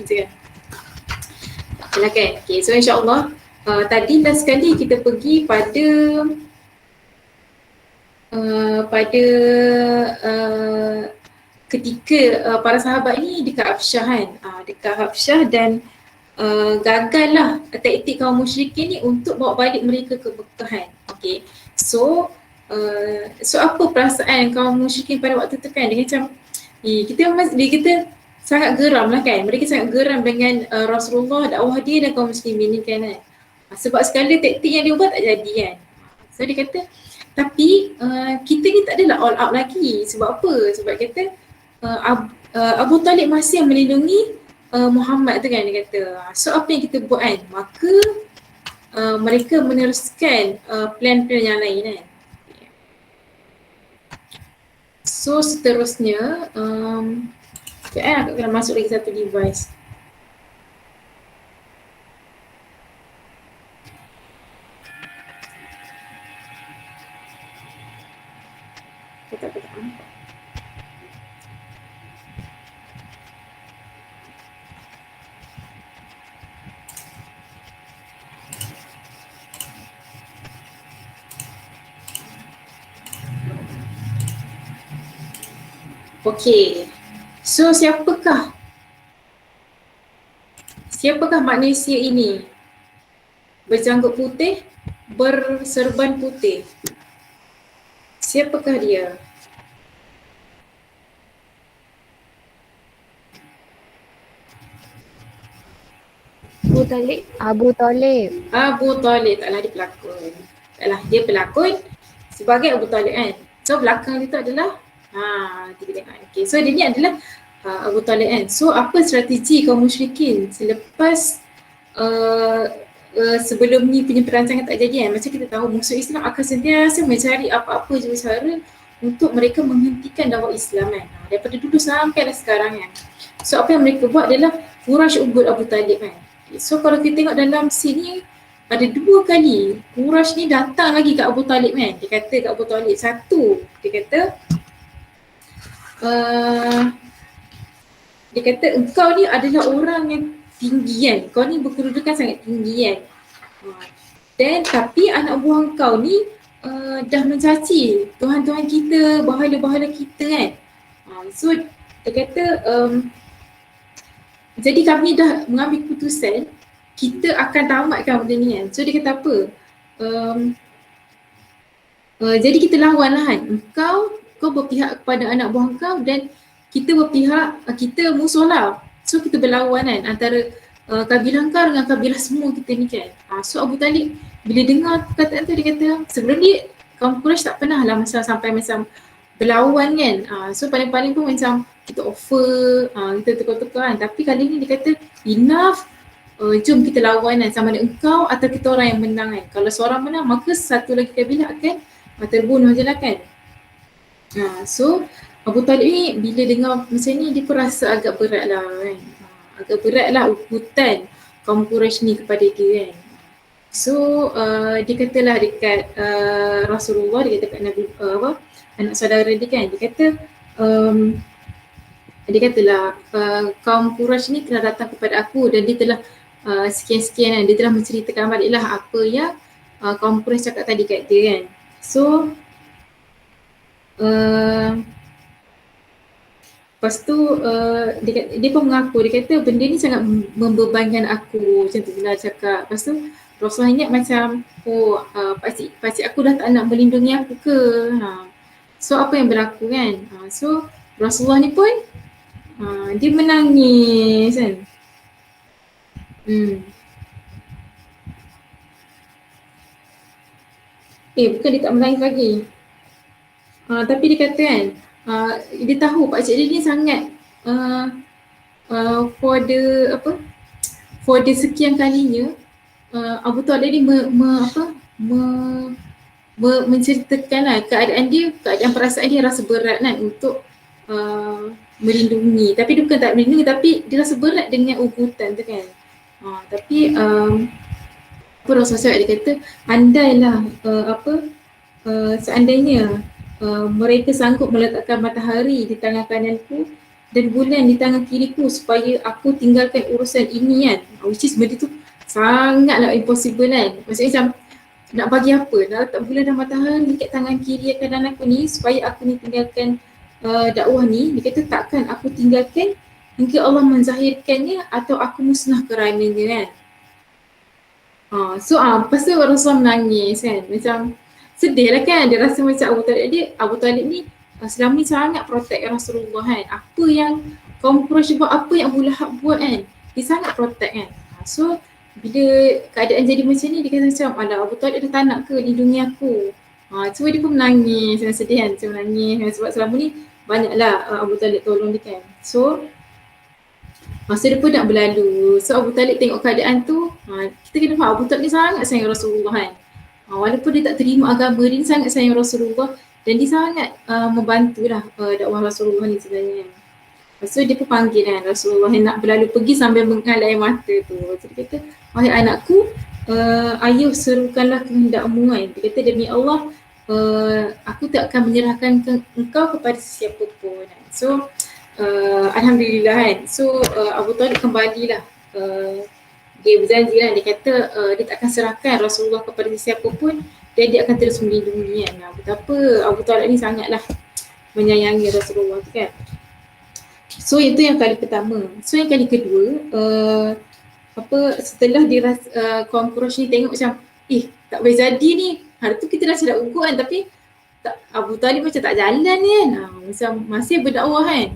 je kan. Okey kan. Okay, so insyaAllah tadi last sekali kita pergi pada ketika para sahabat ni dekat Habsyah kan. Dekat Habsyah dan gagal lah taktik kaum musyrikin ni untuk bawa balik mereka ke Mekah kan. Okay. So apa perasaan kaum musyrikin pada waktu tu kan? Dia macam kita sangat geram lah kan. Mereka sangat geram dengan Rasulullah, dakwah dia dan kaum muslimin ni kan. Sebab sekali taktik yang dia buat tak jadi kan. So dia kata tapi kita ni tak adalah all out lagi. Sebab apa? Sebab kata Abu Talib masih yang melindungi Muhammad tu kan, dia kata. So apa yang kita buat kan? Maka mereka meneruskan plan-plan yang lain kan. So seterusnya aku kena masuk lagi satu device. Tak nampak. Okey. So siapakah manusia ini? Berjanggut putih, berserban putih. Siapakah dia? Abu Talib. Taklah dia pelakon. Dia pelakon sebagai Abu Talib kan. So belakang dia tu adalah kita tengok. Okay, so dia ni adalah Abu Talib kan. So apa strategi kaum musyrikin selepas sebelum ni punya perancangan tak jadi kan. Macam kita tahu musuh Islam akan sentiasa mencari apa-apa je cara untuk mereka menghentikan dakwah Islam kan. Daripada dulu sampai sekarang kan. So apa yang mereka buat adalah Quraisy ubud Abu Talib kan. Okay, so kalau kita tengok dalam scene ni ada 2 kali Quraisy ni datang lagi kat Abu Talib kan. Dia kata kat Abu Talib, satu dia kata engkau ni adalah orang yang tinggi kan. Kau ni berkedudukan sangat tinggi kan. Dan tapi anak buah kau ni dah mencaci Tuhan-Tuhan kita, bahala-bahala kita kan. So dia kata jadi kami dah mengambil keputusan kita akan tamatkan benda ni kan. So dia kata apa? Jadi kita lawan lah kan. Kau berpihak kepada anak buah kau dan kita berpihak, kita musuh lah. So kita berlawan kan antara kabilah kau dengan kabilah semua kita ni kan. So Abu Talib bila dengar perkataan tu dia kata sebelum ni kaum Quraisy tak pernah lah sampai macam berlawan kan. So paling-paling pun macam kita offer, kita tukar-tukar kan. Tapi kali ni dia kata enough, jom kita lawan kan, sama ada engkau atau kita orang yang menang kan. Kalau seorang menang maka satu lagi kabilah akan terbunuh je lah kan. So Abu Talib ni bila dengar macam ni dia pun rasa agak berat lah kan. Agak berat lah uputan kaum Quraisy ni kepada dia kan. So dia katalah dekat Rasulullah, dia kata kat Nabi anak saudara dia kan, dia kata dia katalah kaum Quraisy ni telah datang kepada aku dan dia telah sekian-sekian kan, dia telah menceritakan baliklah apa yang kaum Quraisy cakap tadi kat dia kan. So lepas tu dia pun mengaku, dia kata benda ni sangat membebankan aku, macam tu lah cakap. Lepas tu Rasulullah ingat macam pakcik aku dah tak nak melindungi aku ke. So apa yang berlaku kan. So Rasulullah ni pun dia menangis kan. Bukan dia tak menangis lagi. Tapi dia kata kan, dia tahu pakcik dia ni sangat for the sekian kalinya Abu Talib ni menceritakan lah keadaan dia, keadaan perasaan dia rasa berat kan untuk melindungi. Tapi dia bukan tak melindungi, tapi dia rasa berat dengan ubutan tu kan. Tapi Rasulullah dia kata andailah seandainya mereka sanggup meletakkan matahari di tangan kananku dan bulan di tangan kiriku supaya aku tinggalkan urusan ini kan. Which is benda tu sangatlah impossible kan. Maksudnya macam nak bagi apa? Nak letak bulan dan matahari dekat tangan kiri kanan aku ni supaya aku ni tinggalkan dakwah ni. Dia kata takkan aku tinggalkan hingga Allah menzahirkannya atau aku musnah kerananya kan. Lepas tu Rasulullah menangis kan. Macam sedih lah kan. Dia rasa macam Abu Talib ni selama ni sangat protect Rasulullah kan. Apa yang kaum Quraisy buat, apa yang Abu Lahab buat kan, dia sangat protect kan. So bila keadaan jadi macam ni, dia kata macam alah Abu Talib dah tak nak ke lindungi aku. So dia pun menangis, sangat sedih kan. Macam menangis kan, sebab selama ni banyaklah Abu Talib tolong dia kan. So masa dia pun nak berlalu. So Abu Talib tengok keadaan tu, kita kena faham Abu Talib ni sangat sayang Rasulullah kan. Walaupun dia tak terima agama, dia sangat sayang Rasulullah dan dia sangat membantulah dakwah Rasulullah ni sebenarnya. So dia pun panggil kan Rasulullah yang nak berlalu pergi sambil mengalir air mata tu. So dia kata, wahai anakku, ayuh serukanlah kehendakmu kan. Dia kata demi Allah, aku tak akan menyerahkan engkau kepada sesiapa pun kan. So Alhamdulillah kan. So Abu Talib kembalilah. Dia berjanji lah, dia kata dia tak akan serahkan Rasulullah kepada sesiapa pun dan dia akan terus melindungi kan. Betapa Abu Talib ni sangatlah menyayangi Rasulullah tu kan. So itu yang kali pertama. So yang kali kedua, setelah dia kaum Quraisy ni tengok macam tak boleh jadi ni. Hari tu kita dah sedap ugut kan, tapi Abu Talib macam tak jalan ni kan. Macam masih berdakwah kan.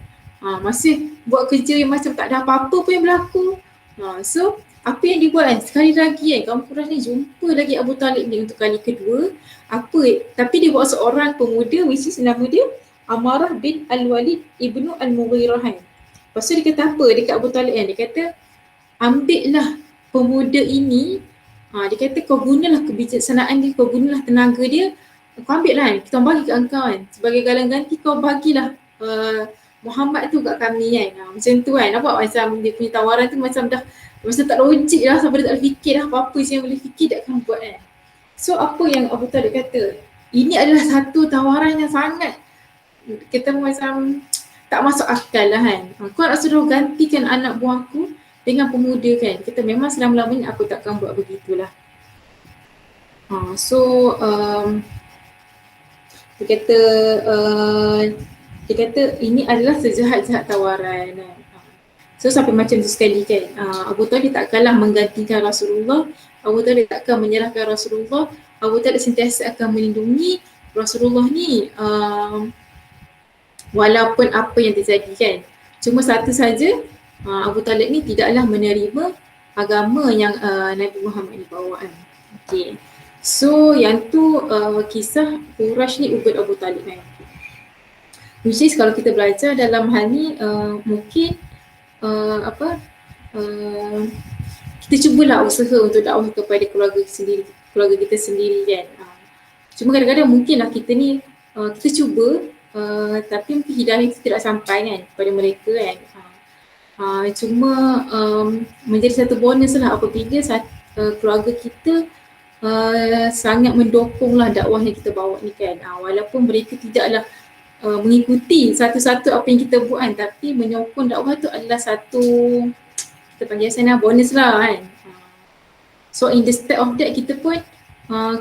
Masih buat kerja yang macam tak ada apa-apa pun yang berlaku. So apa yang dia buat kan, sekali lagi kan kaum Quraisy ni jumpa lagi Abu Talib ni untuk kali kedua. Tapi dia buat seorang pemuda which is nama dia Amarah bin Al-Walid ibnu Al-Mughirah kan. Lepas tu dia kata apa dekat Abu Talib kan, dia kata ambillah pemuda ini, dia kata kau gunalah kebijaksanaan dia, kau gunalah tenaga dia, kau ambil lah kan, kita bagi kat engkau kan, sebagai galang ganti kau bagilah Muhammad tu kat kami kan. Macam tu kan, nampak macam dia punya tawaran tu macam dah macam tak logik lah, sampai dia tak boleh fikir dah apa-apa yang boleh fikir tak akan buat kan. So apa yang Abu Talib kata, ini adalah satu tawaran yang sangat kita macam tak masuk akal lah kan. Kau nak suruh gantikan anak buah aku dengan pemuda kan. Kita memang selama-lamanya aku takkan buat begitulah. Dia kata ini adalah sejahat-jahat tawaran kan. So sampai macam tu sekali kan. Abu Talib takkanlah menggantikan Rasulullah. Abu Talib takkan menyerahkan Rasulullah. Abu Talib sentiasa akan melindungi Rasulullah ni walaupun apa yang terjadi kan. Cuma satu saja, Abu Talib ni tidaklah menerima agama yang Nabi Muhammad ni bawa kan. Okay. So yang tu kisah Quraisy ni ugut Abu Talib kan. Which is kalau kita belajar dalam hal ni mungkin kita cubalah usaha untuk dakwah kepada keluarga kita sendiri kan. Cuma kadang-kadang mungkinlah kita ni kita cuba tapi mungkin hidayah itu tidak sampai kan kepada mereka kan. Cuma menjadi satu bonus lah apabila keluarga kita sangat mendukunglah dakwah yang kita bawa ni kan. Walaupun mereka tidaklah mengikuti satu-satu apa yang kita buat kan, tapi menyokong dakwah tu adalah satu kita panggil sana bonus lah kan. So in the step of that kita pun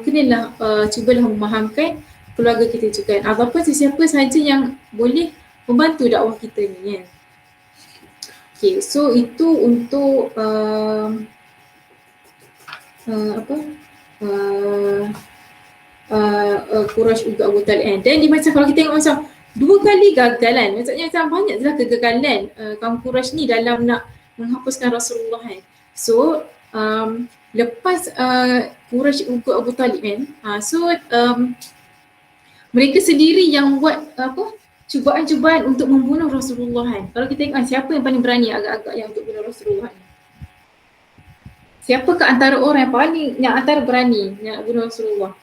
kenalah cubalah memahamkan keluarga kita juga kan. Ataupun sesiapa sahaja yang boleh membantu dakwah kita ni kan. Okay, so itu untuk Quraisy juga Abu Talib. Dan dia macam kalau kita tengok macam dua kali gagalan, maksudnya macam banyak je lah kegagalan kaum Quraisy ni dalam nak menghapuskan Rasulullah kan. So lepas Quraisy ugut Abu Talib kan, mereka sendiri yang buat cubaan-cubaan untuk membunuh Rasulullah kan. Kalau kita tengok siapa yang paling berani agak-agak yang untuk bunuh Rasulullah ni? Siapakah antara orang yang antara berani yang nak bunuh Rasulullah?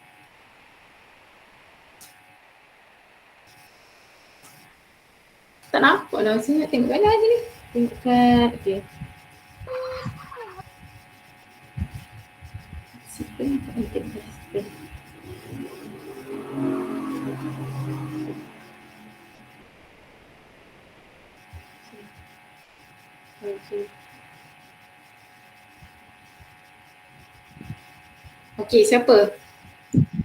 Tak nampak lah, saya nak tengok mana je ni. Tengok kat, okay. Okey. Okey, siapa?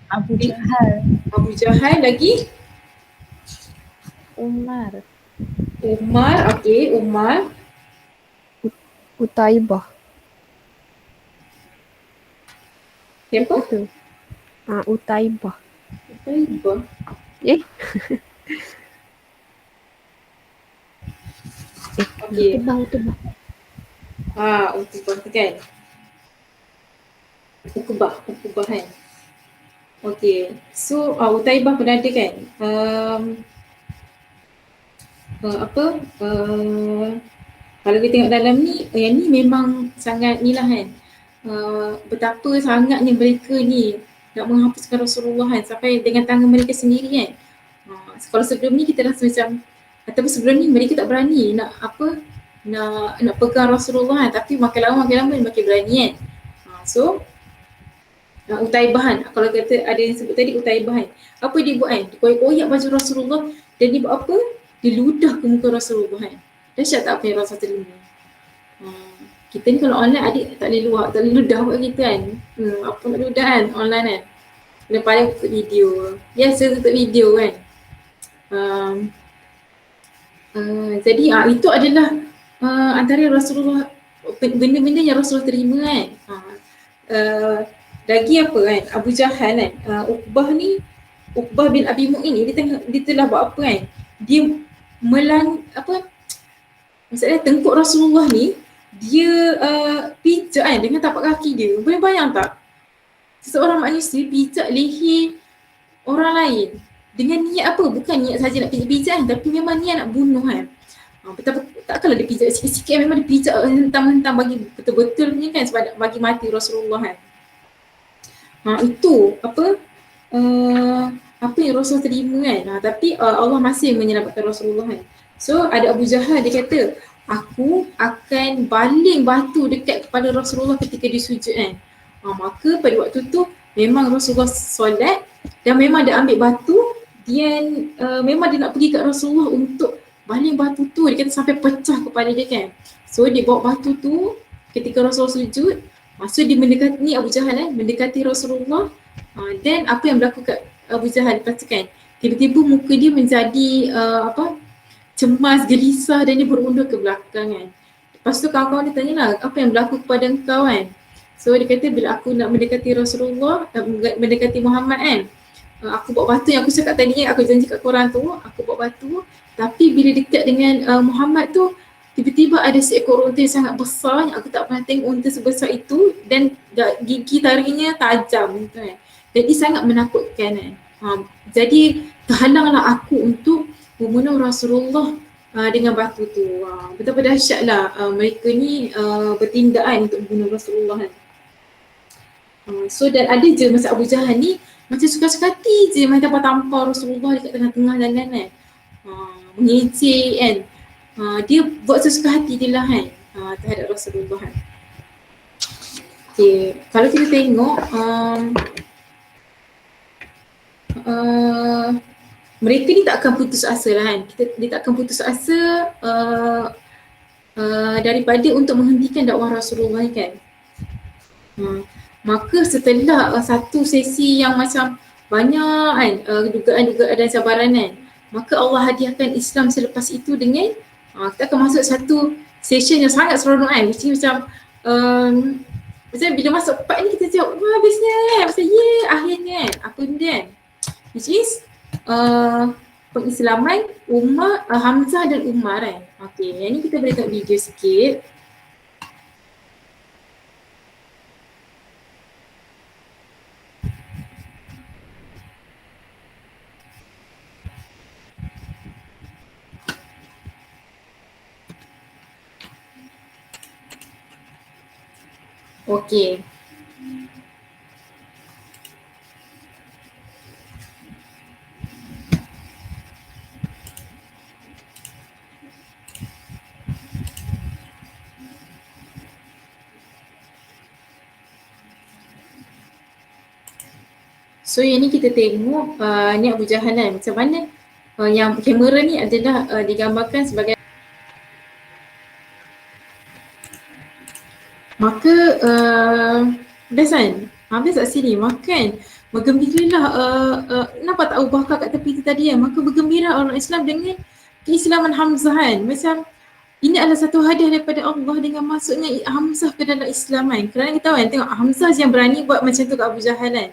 Abu Jahal. Abu Jahal lagi? Umar. Umar, okey, Umar. Utaibah. Siapa? Betul. Utaibah. Utaibah. Eh? Okey. Utibah. Utibah tu kan? Ukubah kan? Okey. So, Utaibah pernah ada kan? Apa? Kalau kita tengok dalam ni, yang ni memang sangat ni lah kan. Betapa sangatnya mereka ni nak menghapuskan Rasulullah kan, sampai dengan tangan mereka sendiri kan. Kalau sebelum ni kita rasa macam, ataupun sebelum ni mereka tak berani nak apa, nak pegang Rasulullah kan, tapi makin lama makin berani kan. So Utaibah kan, kalau kata ada yang sebut tadi Utaibah kan, apa dia buat kan, dia koyak-koyak baju Rasulullah dan dia buat apa, dia ludah ke muka Rasulullah kan. Dahsyat tak apa yang Rasul terima. Kita ni kalau online adik tak boleh ludah buat kita kan. Apa nak ludah kan online kan, kena paling tutup video. Biasa tutup video kan. Jadi itu adalah antara Rasulullah, benda-benda yang Rasulullah terima kan. Lagi apa kan, Abu Jahal kan, Uqbah bin Abi Mu'in ni dia telah buat apa kan, dia maksudnya tengkuk Rasulullah ni dia pijak kan dengan tapak kaki dia. Boleh bayang tak? Seseorang manusia pijak leher orang lain dengan niat apa? Bukan niat saja nak pijak-pijak kan, tapi memang niat nak bunuh kan. Takkanlah dia pijak sikit-sikit, memang dia pijak hentam-hentam bagi betul-betul punya kan, sebab nak bagi mati Rasulullah kan. Itu apa yang Rasulullah terima kan. Tapi Allah masih menyelamatkan Rasulullah kan. So ada Abu Jahal, dia kata, aku akan baling batu dekat kepada Rasulullah ketika dia sujud kan. Maka pada waktu tu memang Rasulullah solat dan memang dia ambil batu, dia memang dia nak pergi kat Rasulullah untuk baling batu tu. Dia kata sampai pecah kepala dia kan. So dia bawa batu tu ketika Rasulullah sujud. So dia mendekati, ni Abu Jahal mendekati Rasulullah. Dan apa yang berlaku kat Abu Jahal lepas tu kan, tiba-tiba muka dia menjadi cemas, gelisah dan dia berundur ke belakang kan. Lepas tu kawan-kawan dia tanya lah, apa yang berlaku kepada engkau kan. So dia kata, bila aku nak mendekati Rasulullah, mendekati Muhammad kan, aku bawa batu yang aku cakap tadi kan, aku janji kat korang tu, aku bawa batu. Tapi bila dekat dengan Muhammad tu, tiba-tiba ada seekor unta yang sangat besar yang aku tak pernah tengok unta sebesar itu, dan gigi taringnya tajam kan. Jadi sangat menakutkan kan. Jadi terhalanglah aku untuk membunuh Rasulullah dengan batu tu. Betapa dahsyatlah mereka ni bertindak kan untuk membunuh Rasulullah kan. So dan ada je masa Abu Jahal ni macam suka-suka hati je main tampar-tampar Rasulullah dekat tengah-tengah jalan kan. Mengejek kan. Dia buat sesuka hati dia lah kan terhadap Rasulullah kan. Okay, kalau kita tengok mereka ni tak akan putus asa lah kan. Dia tak akan putus asa daripada untuk menghentikan dakwah Rasulullah ni kan. Maka setelah satu sesi yang macam banyak kan dugaan-dugaan dan cabaran kan, maka Allah hadiahkan Islam selepas itu dengan kita akan masuk satu session yang sangat seronok kan. Mesti macam bila masuk part ni kita cakap wah habisnya kan, macam akhirnya kan, apa benda kan, which is pengislaman Hamzah dan Umar kan. Okay, yang ni kita boleh tengok video sikit. Okay. So yang ni kita tengok ni Abu Jahal kan, macam mana yang kamera ni adalah digambarkan sebagai Maka best kan? Habis kat sini makan. Bergembiralah, nampak tak Abu Bakar kat tepi tu tadi kan? Maka bergembira orang Islam dengan keislaman Hamzah kan? Macam ini adalah satu hadiah daripada Allah dengan masuknya Hamzah ke dalam Islam kan? Kerana kita tahu kan, tengok Hamzah yang berani buat macam tu kat Abu Jahal kan?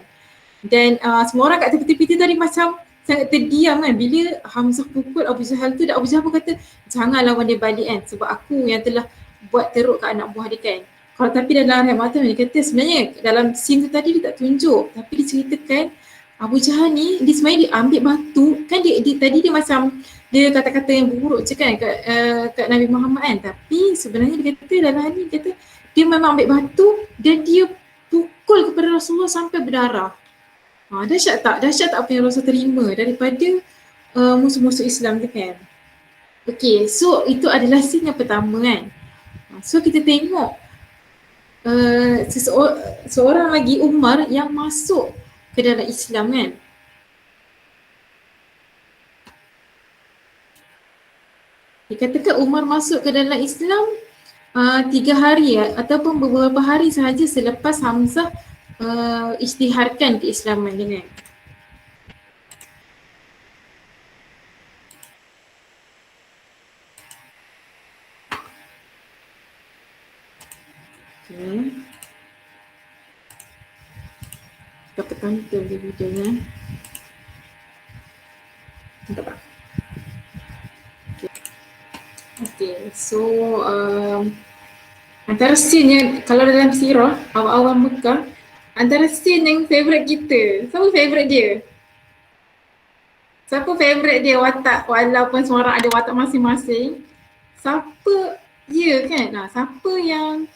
Dan semua orang kat tepi-tepi tu tadi macam sangat terdiam kan bila Hamzah pukul Abu Jahal tu, dan Abu Jahal pun kata jangan lawan dia balik kan, sebab aku yang telah buat teruk kat anak buah dia kan. Kalau tapi dalam Rahim Atam dia kata sebenarnya dalam scene tu tadi dia tak tunjuk, tapi diceritakan Abu Jahal ni dia sebenarnya dia ambil batu kan, dia tadi dia macam dia kata-kata yang buruk je kan kat Nabi Muhammad kan, tapi sebenarnya dia kata dalam ni dia kata dia memang ambil batu dan dia pukul kepada Rasulullah sampai berdarah. Dahsyat tak? Dahsyat tak apa yang Rasul terima daripada musuh-musuh Islam tu kan. Okay, so itu adalah scene yang pertama kan. So kita tengok seorang lagi Umar yang masuk ke dalam Islam kan. Dikatakan Umar masuk ke dalam Islam 3 hari ataupun beberapa hari sahaja selepas Hamzah isytiharkan keislaman dia kan. Okay. Kita tekan tu dia videonya. Nampak tak? Okay, so antara scene yang kalau dalam sirah awal-awal Mekah, antara scene yang favourite kita, siapa favourite dia? Siapa favourite dia watak, walaupun semua orang ada watak masing-masing, siapa dia kan? Siapa yang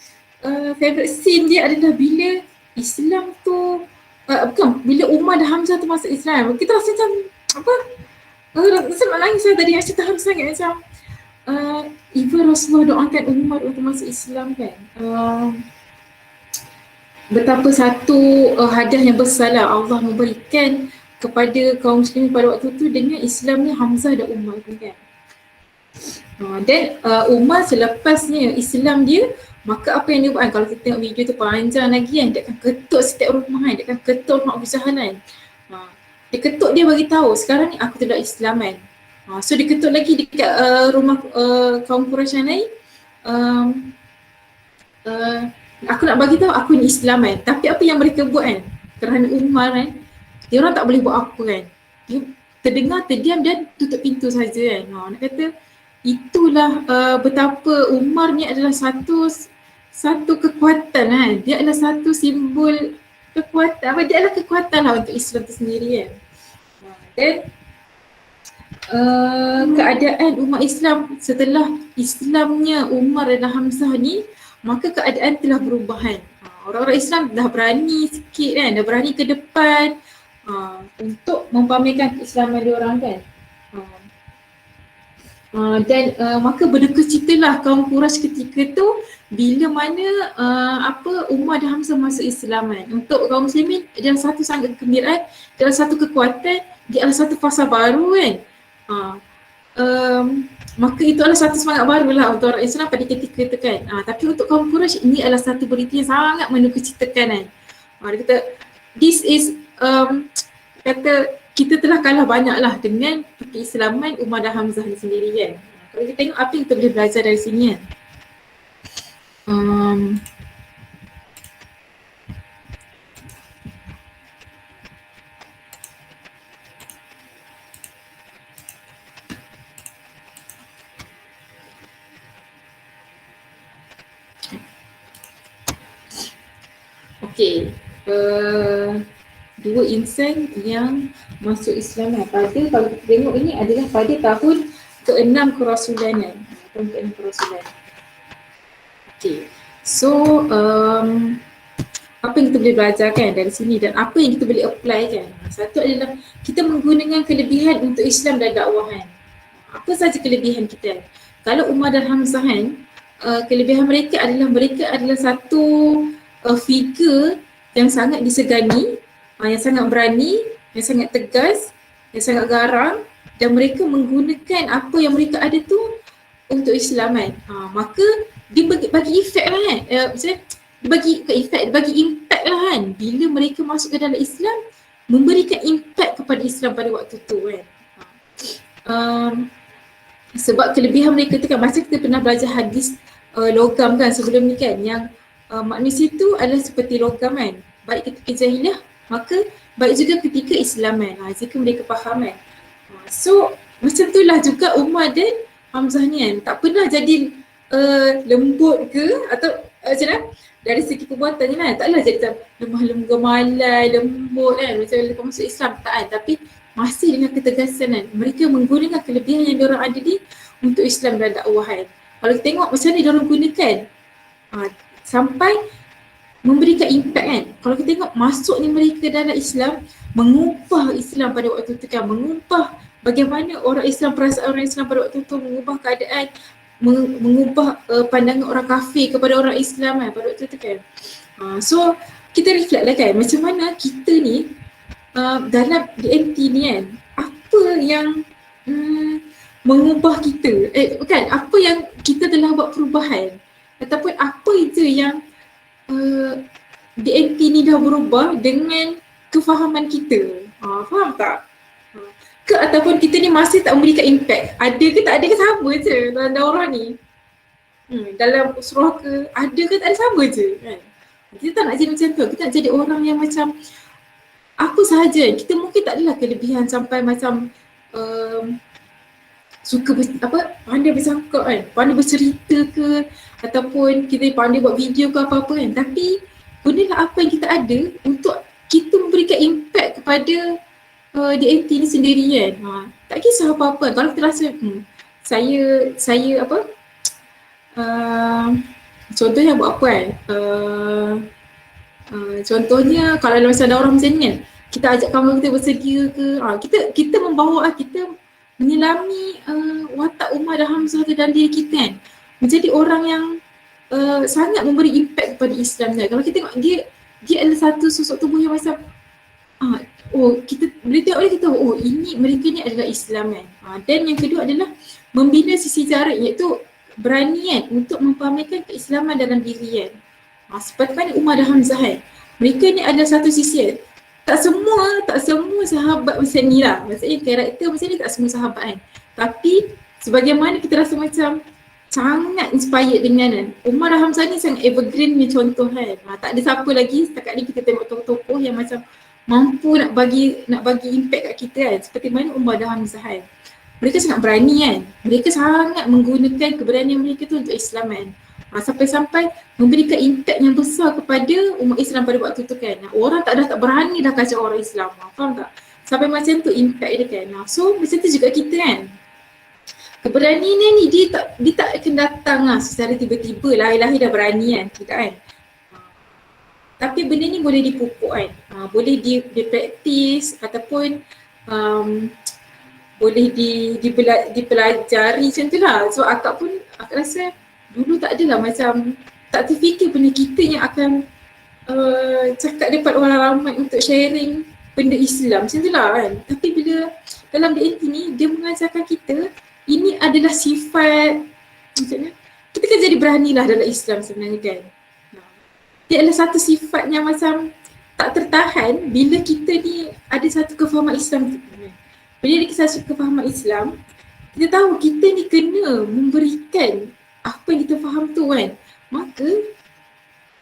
favourite scene dia adalah bila Islam tu bila Umar dan Hamzah tu masuk Islam. Kita rasa macam apa? Rasa nak nangis lah tadi, macam terharu sangat macam even Rasulullah doakan Umar untuk masuk Islam kan. Betapa satu hadiah yang besar lah Allah memberikan kepada kaum muslimin pada waktu tu dengan Islamnya Hamzah dan Umar tu kan. Dan Umar selepasnya Islam dia, maka apa yang dia buat kan, kalau kita tengok video tu panjang lagi kan, dia akan ketuk setiap rumah kan, dia akan ketuk rumah Abu Jahal kan. Dia ketuk, dia bagi tahu sekarang ni aku telah Islam kan. So dia ketuk lagi dekat rumah kaum Quraisy lain, aku nak bagi tahu aku ni Islam kan. Tapi apa yang mereka buat kan, kerana Umar kan, dia orang tak boleh buat apa kan. Dia terdengar, terdiam dan tutup pintu saja kan. Nak kata itulah betapa Umar ni adalah satu kekuatan kan. Dia adalah satu simbol kekuatan, dia adalah kekuatan lah untuk Islam itu sendiri kan. Dan keadaan umat Islam setelah Islamnya Umar dan Hamzah ni, maka keadaan telah berubah kan. Orang-orang Islam dah berani sikit kan, dah berani ke depan untuk mempamerkan keislaman diorang kan. Dan maka berdukacitalah kaum Quraisy ketika tu bila mana Umar dan Hamzah masuk Islam kan. Untuk kaum muslimin dia adalah satu sangat kegembiraan, dia adalah satu kekuatan, dia adalah satu fasa baru kan. Maka itu adalah satu semangat baru lah untuk orang Islam pada ketika itu kan. Tapi untuk kaum Quraisy ini adalah satu berita yang sangat mendukacitakan kan. Dia kata this is kata kita telah kalah banyak lah dengan keislaman Umar dan Hamzah ni sendiri kan. Kalau kita tengok apa yang kita boleh belajar dari sini kan. Okay, dua insan yang masuk Islam pada, kalau kita tengok ini adalah pada tahun ke-6 kerasulan. Tahun ke-6 kerasulan. Okay, so apa yang kita boleh belajar kan dari sini dan apa yang kita boleh apply kan. Satu adalah kita menggunakan kelebihan untuk Islam dan dakwahan. Apa saja kelebihan kita? Kalau Umar dan Hamzah kan, kelebihan mereka adalah satu figure yang sangat disegani, yang sangat berani, yang sangat tegas, yang sangat garang, dan mereka menggunakan apa yang mereka ada tu untuk Islam kan. Maka dia bagi efek lah kan. Maksudnya bagi impact lah kan. Bila mereka masuk ke dalam Islam, memberikan impact kepada Islam pada waktu tu kan. Sebab kelebihan mereka tu kan, masa kita pernah belajar hadis logam kan sebelum ni kan, yang manusia tu adalah seperti logam kan, baik ketika jahiliah, maka baik juga ketika Islam kan, jika mereka faham kan. So macam itulah juga Umar dan Hamzah ni kan, tak pernah jadi lembut ke atau macam mana, dari segi perbuatan ni kan, taklah jadi macam lemah gemalai, lembut kan, macam lepas masuk Islam, tak kan, tapi masih dengan ketegasan kan. Mereka menggunakan kelebihan yang diorang ada ni untuk Islam dan dakwah kan. Kalau kita tengok macam mana diorang gunakan sampai memberikan impact kan. Kalau kita tengok masuk ni mereka dalam Islam, mengubah Islam pada waktu tu kan, mengubah bagaimana orang Islam, perasaan orang Islam pada waktu tu, mengubah keadaan, mengubah pandangan orang kafir kepada orang Islam kan pada waktu tu kan. So kita reflect lah kan, macam mana kita ni dalam DMT ni kan, apa yang mengubah kita, bukan, apa yang kita telah buat perubahan, ataupun apa itu yang DMT ni dah berubah dengan kefahaman kita. Faham tak? Ke ataupun kita ni masih tak memberikan impact, ada ke tak ada ke sama je dalam daurah ni. Dalam surah ke, ada ke tak ada, sama je kan. Kita tak nak jadi macam tu, kita nak jadi orang yang macam apa sahaja. Kita mungkin tak adalah kelebihan sampai macam suka pandai bercakap kan, pandai bercerita ke, ataupun kita pandai buat video ke apa-apa kan, tapi gunalah apa yang kita ada untuk kita memberikan impact kepada DMT ni sendiri kan. Tak kisah apa-apa, kalau kita rasa saya apa, contohnya buat apa kan, contohnya kalau dalam masa daurah macam ni kan, kita ajak kawan kita bersedia ke, kita membawa, kita menyelami watak Umar dan Hamzah tu dalam diri kita kan, menjadi orang yang sangat memberi impact kepada Islam kan. Kalau kita tengok dia adalah satu sosok tubuh yang macam kita boleh tengok dia, kita ini mereka ni adalah Islam kan. Dan yang kedua adalah membina sisi jarak, iaitu berani kan untuk mempamerkan keislaman dalam diri kan. Seperti mana Umar dan Hamzah kan, mereka ni adalah satu sisi kan. Tak semua sahabat macam ni lah, maksudnya karakter macam ni tak semua sahabat kan. Tapi sebagaimana kita rasa macam sangat inspired dengan kan, Umar dan Hamzah ni sangat evergreen punya contoh kan. Tak ada siapa lagi setakat ni kita tengok tokoh-tokoh yang macam mampu nak bagi impact kat kita kan, seperti mana Umar dan Hamzah kan. Mereka sangat berani kan, mereka sangat menggunakan keberanian mereka tu untuk Islam kan. Sampai-sampai memberikan impact yang besar kepada umat Islam pada waktu tu kan. Orang tak berani dah kacau orang Islam, faham tak? Sampai macam tu impact dia kan. So macam tu juga kita kan. Keberanian ni dia tak akan datang secara tiba-tiba lahir-lahir dah berani kan, tidak kan. Tapi benda ni boleh dipupuk kan, boleh dipraktis ataupun boleh dipelajari macam tu lah. So akak rasa dulu tak adalah macam, tak terfikir benda kita yang akan cakap depan orang ramai untuk sharing benda Islam macam tu lah kan. Tapi bila dalam DNT ni, dia mengajarkan kita ini adalah sifat, maksudnya kita kan jadi beranilah dalam Islam sebenarnya kan. Dia adalah satu sifat yang macam tak tertahan bila kita ni ada satu kefahaman Islam. Bila ada satu kefahaman Islam, kita tahu kita ni kena memberikan apa yang kita faham tu kan. Maka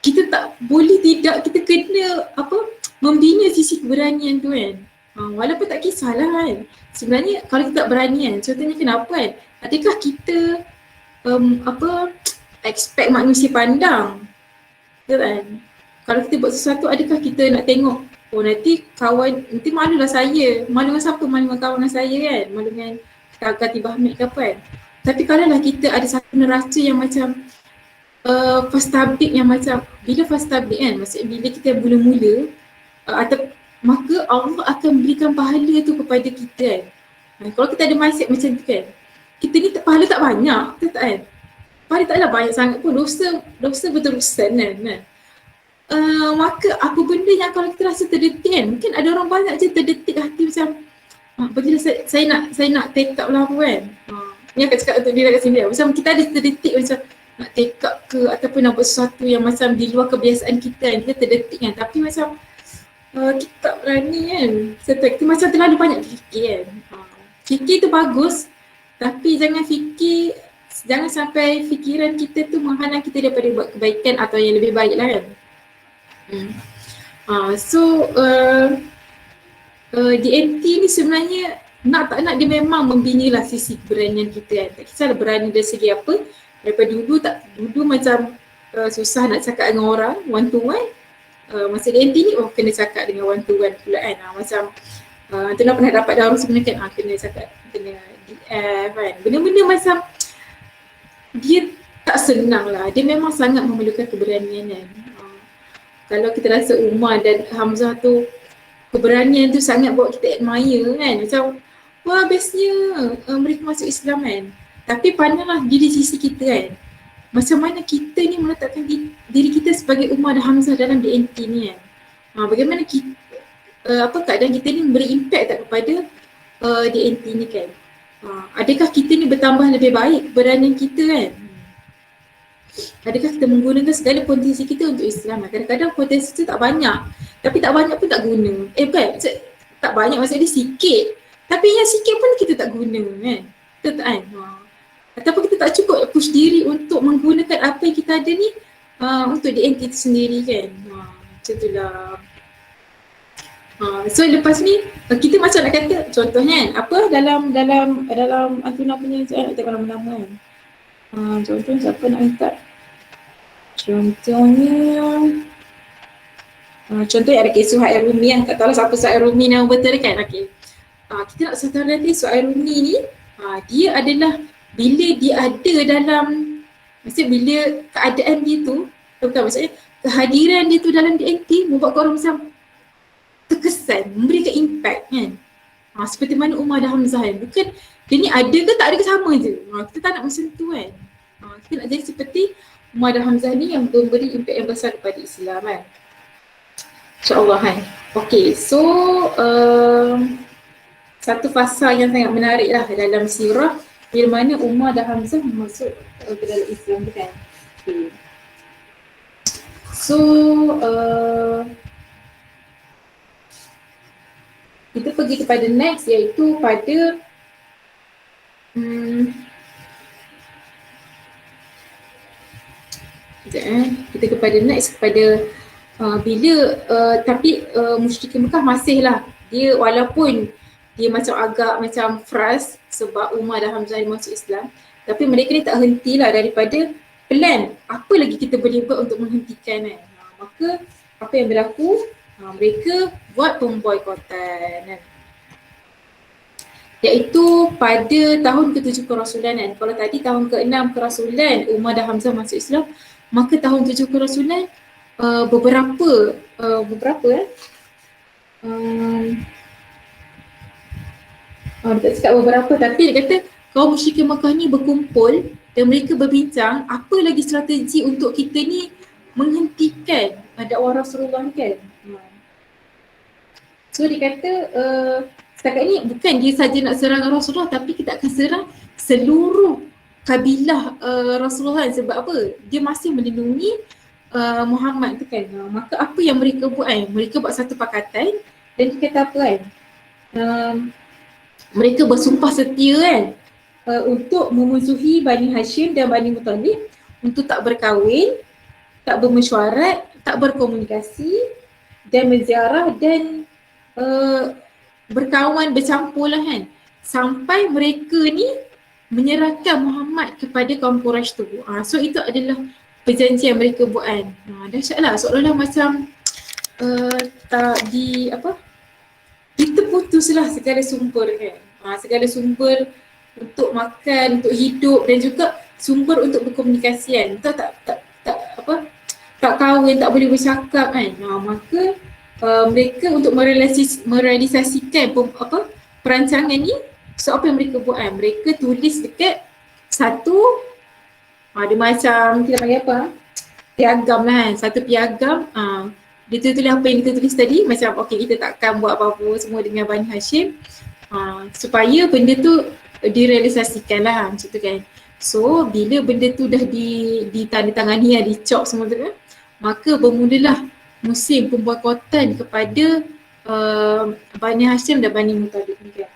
kita tak boleh tidak, kita kena membina sisi keberanian tu kan. Walaupun tak kisahlah kan. Sebenarnya kalau kita tak berani kan, contohnya kenapa kan, adakah kita expect manusia pandang kan? Kalau kita buat sesuatu, adakah kita nak tengok nanti malulah saya, malu dengan siapa, malu dengan kawan saya kan, malu dengan Kati Bahmid ke apa kan. Tapi kalau lah kita ada satu neraca yang macam fast tabik, yang macam bila fast tabik kan, maksudnya bila kita mula-mula maka Allah akan berikan pahala tu kepada kita kan. Kalau kita ada mindset macam tu kan, kita ni pahala tak banyak, betul tak kan? Pahala taklah banyak sangat pun, dosa berterusan kan. Maka apa benda yang kalau kita rasa terdetik kan, mungkin ada orang banyak je terdetik hati macam bagilah saya nak take up lah apa kan. Ni akan cakap untuk diri kat sini, macam kita ada terdetik macam nak take up ke ataupun nak buat sesuatu yang macam di luar kebiasaan kita kan, kita terdetik kan, tapi macam kita tak berani kan. Kita macam terlalu banyak fikir kan. Fikir tu bagus, tapi jangan sampai fikiran kita tu menghalang kita daripada buat kebaikan atau yang lebih baik lah kan. DNT ni sebenarnya nak tak nak dia memang membina lah sisi keberanian kita kan. Tak kisahlah berani dari segi apa. Daripada dulu macam susah nak cakap dengan orang one to one. Masa DNT ni kena cakap dengan one to one pula kan. Macam tu lah pernah dapat darah sebenarnya kan, kena cakap, kena DF kan. Benda-benda macam dia tak senang lah. Dia memang sangat memerlukan keberanian kan. Kalau kita rasa Umar dan Hamzah tu keberanian tu sangat buat kita admire kan. Macam wah bestnya mereka masuk Islam kan. Tapi pandanglah diri sisi kita kan. Macam mana kita ni meletakkan diri kita sebagai Umar dan Hamzah dalam DNT ni kan. Bagaimana kita, keadaan kita ni memberi impact tak kepada DNT ni kan. Adakah kita ni bertambah lebih baik keberanian kita kan. Adakah kita menggunakan segala potensi kita untuk Islam. Kadang-kadang potensi tu tak banyak, tapi tak banyak pun tak guna. Bukan, tak banyak maksudnya sikit, tapi yang sikit pun kita tak guna kan. Betul tak kan? Ataupun kita tak cukup push diri untuk menggunakan apa yang kita ada ni untuk DNT itu sendiri kan. Macam tu lah. So lepas ni kita macam nak kata contohnya kan, apa dalam Antuna punya saya nak tengok nama-nama kan. Contohnya siapa nak minta? Contohnya ada kes Suhail Rumi yang tak tahu siapa Suhail Rumi nama betul kan. Okay. Kita nak satu nanti Suhail Rumi ni dia adalah bila dia ada dalam, maksudnya bila keadaan dia tu, bukan maksudnya kehadiran dia tu dalam DNT membuat orang macam terkesan, memberikan impact kan. Seperti mana Umar dan Hamzah kan. Bukan dia ni ada ke tak ada ke sama je. Kita tak nak macam tu kan. Kita nak jadi seperti Umar dan Hamzah ni yang memberi impact yang besar kepada Islam kan. InsyaAllah kan. Okay, so satu fasa yang sangat menarik lah dalam sirah bila mana Umar dan Hamzah masuk ke dalam Islam tu kan. Okay. So kita pergi kepada next iaitu pada kita kepada next kepada bila tapi musyrikin Mekah masih lah dia walaupun dia macam agak macam frust sebab Umar dan Hamzah masuk Islam, tapi mereka ni tak hentilah daripada plan apa lagi kita boleh buat untuk menghentikan kan. Maka apa yang berlaku, mereka buat pemboikotan kan. Iaitu pada tahun ke-7 kerasulan kan. Kalau tadi tahun ke-6 kerasulan Umar dan Hamzah masuk Islam, maka tahun 7 kerasulan beberapa dia tak cakap beberapa, tapi dia kata kaum musyrikin Makkah ni berkumpul dan mereka berbincang apa lagi strategi untuk kita ni menghentikan dakwah Rasulullah ni kan. So dia kata setakat ni bukan dia saja nak serang Rasulullah, tapi kita akan serang seluruh kabilah Rasulullah. Sebab apa? Dia masih melindungi Muhammad tu kan. Maka apa yang mereka buat kan? Mereka buat satu pakatan dan dia kata apa kan? Mereka bersumpah setia kan untuk memusuhi Bani Hashim dan Bani Muttalib, untuk tak berkahwin, tak bermesyuarat, tak berkomunikasi dan menziarah dan berkawan bercampur lah kan, sampai mereka ni menyerahkan Muhammad kepada kaum Quraisy tu. So itu adalah perjanjian mereka buat kan. Dahsyat lah, seolah-olah macam tak kita putuslah segala sumber kan. Segala sumber untuk makan, untuk hidup dan juga sumber untuk berkomunikasi kan. Tak kahwin, tak boleh bercakap kan. Maka mereka untuk merealisasikan perancangan ni, so apa yang mereka buat kan? Mereka tulis dekat satu dia macam kita panggil apa? Piagam lah kan. Satu piagam dia tulis apa yang kita tulis tadi, macam okey kita takkan buat apa-apa semua dengan Bani Hashim supaya benda tu direalisasikan lah macam tu kan. So bila benda tu dah ditandatangani, dicop semua tu kan, maka bermulalah musim pemboikotan kepada Bani Hashim dan Bani Muttalib ni kan.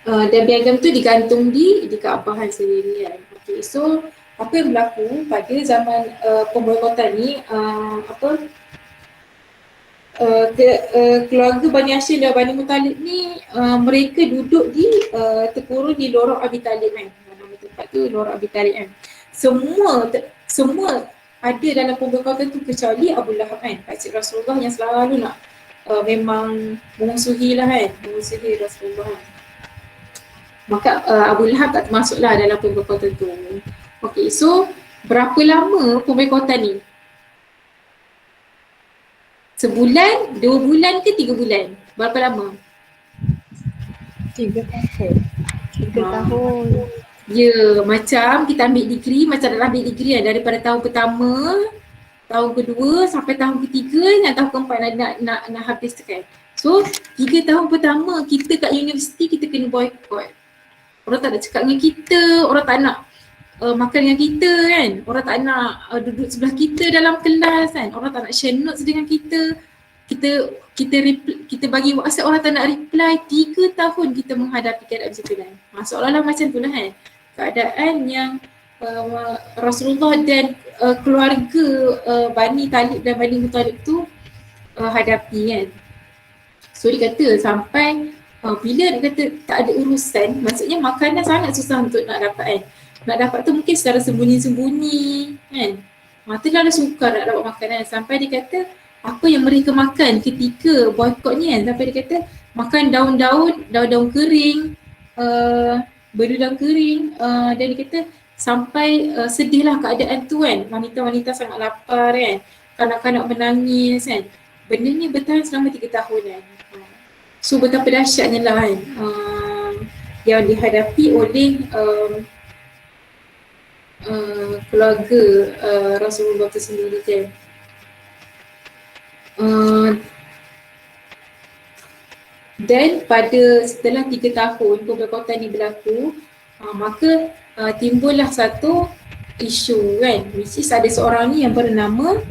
Dan piagam tu digantung di Kaabahan sendiri kan. Okay, so apa yang berlaku pada zaman pemboikotan ni, keluarga Bani Hashim dan Bani Muttalib ni mereka duduk di terkurung di Lorong Abi Talib kan. Nama tempat tu Lorong Abi Talib kan. Semua ada dalam pemboikotan tu kecuali Abu Lahab kan, pakcik Rasulullah yang selalu nak memang memusuhi lah kan, memusuhi Rasulullah kan. Maka Abu Lahab tak termasuklah dalam pemboikotan tu. Okay, so berapa lama pemboikotan ni? Sebulan, 2 bulan ke 3 bulan? Berapa lama? 3 tahun. 3 tahun. Ya, macam kita ambil degree, macam dalam ambil degree kan, daripada tahun pertama, tahun kedua sampai tahun ketiga dan tahun keempat nak habis kan. So 3 tahun pertama kita kat universiti kita kena boycott. Orang tak nak cakap dengan kita, orang tak nak makan dengan kita kan, orang tak nak duduk sebelah kita dalam kelas kan, orang tak nak share notes dengan kita, kita bagi WhatsApp orang tak nak reply. 3 tahun kita menghadapi keadaan macam tu kan. Seolah-olah macam tu lah kan, keadaan yang Rasulullah dan keluarga Bani Talib dan Bani Muttalib tu hadapi kan. So dia kata sampai bila dia kata tak ada urusan, maksudnya makanan sangat susah untuk nak dapat kan. Nak dapat tu mungkin secara sembunyi-sembunyi kan. Terlalu sukar nak dapat makanan, sampai dia kata apa yang mereka makan ketika boykot ni kan, sampai dia kata makan daun-daun kering, berdaun kering, dan dia kata sampai sedihlah keadaan tu kan. Wanita-wanita sangat lapar kan, kanak-kanak menangis kan. Benda ni bertahan selama 3 tahun kan. So betapa dahsyatnya lah kan yang dihadapi oleh keluarga Rasulullah tu sendiri kan. Dan setelah 3 tahun pemboikotan ni berlaku, maka timbullah satu isu kan, which is ada seorang ni yang bernama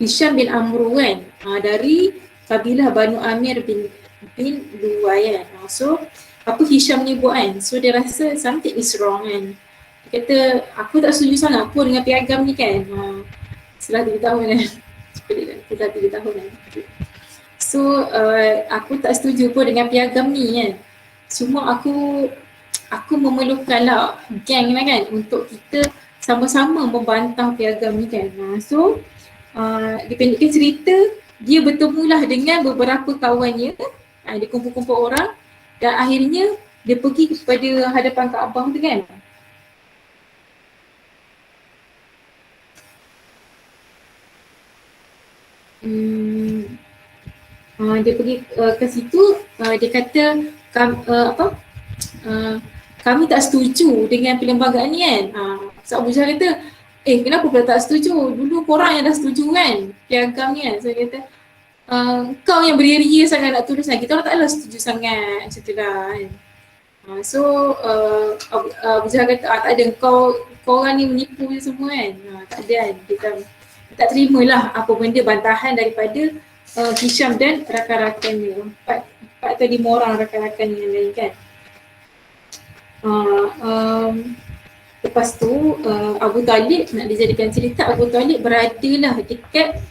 Hisham bin Amru kan, dari kabilah Banu Amir bin Luwai kan. So apa Hisham ni buat kan, so dia rasa something is wrong kan. Dia kata aku tak setuju sangat pun dengan piagam ni kan, setelah 3 tahun kan. Setelah 3 tahun kan. So aku tak setuju pun dengan piagam ni kan. Cuma aku memerlukanlah geng lah kan untuk kita sama-sama membantah piagam ni kan. So dipendekkan cerita, dia bertemulah dengan beberapa kawannya, dia kumpul-kumpul orang dan akhirnya dia pergi kepada hadapan Kaabah tu kan. Dia pergi ke situ, dia kata kami tak setuju dengan perlembagaan ni kan. So Abu Jahal kata, kenapa pula tak setuju? Dulu korang yang dah setuju kan piagam ni kan. So dia kata, kau yang beria-ria sangat nak tulis kan, kita orang taklah setuju sangat macam tu lah kan. So Abu Jahal kata, tak ada, kau orang ni menipu je semua kan. Tak ada kan, kita tak terimalah apa benda bantahan daripada Hisham dan rakan-rakannya, 4 atau 5 orang rakan-rakannya yang lain kan. Lepas tu Abu Talib, nak dijadikan cerita, Abu Talib beradalah dekat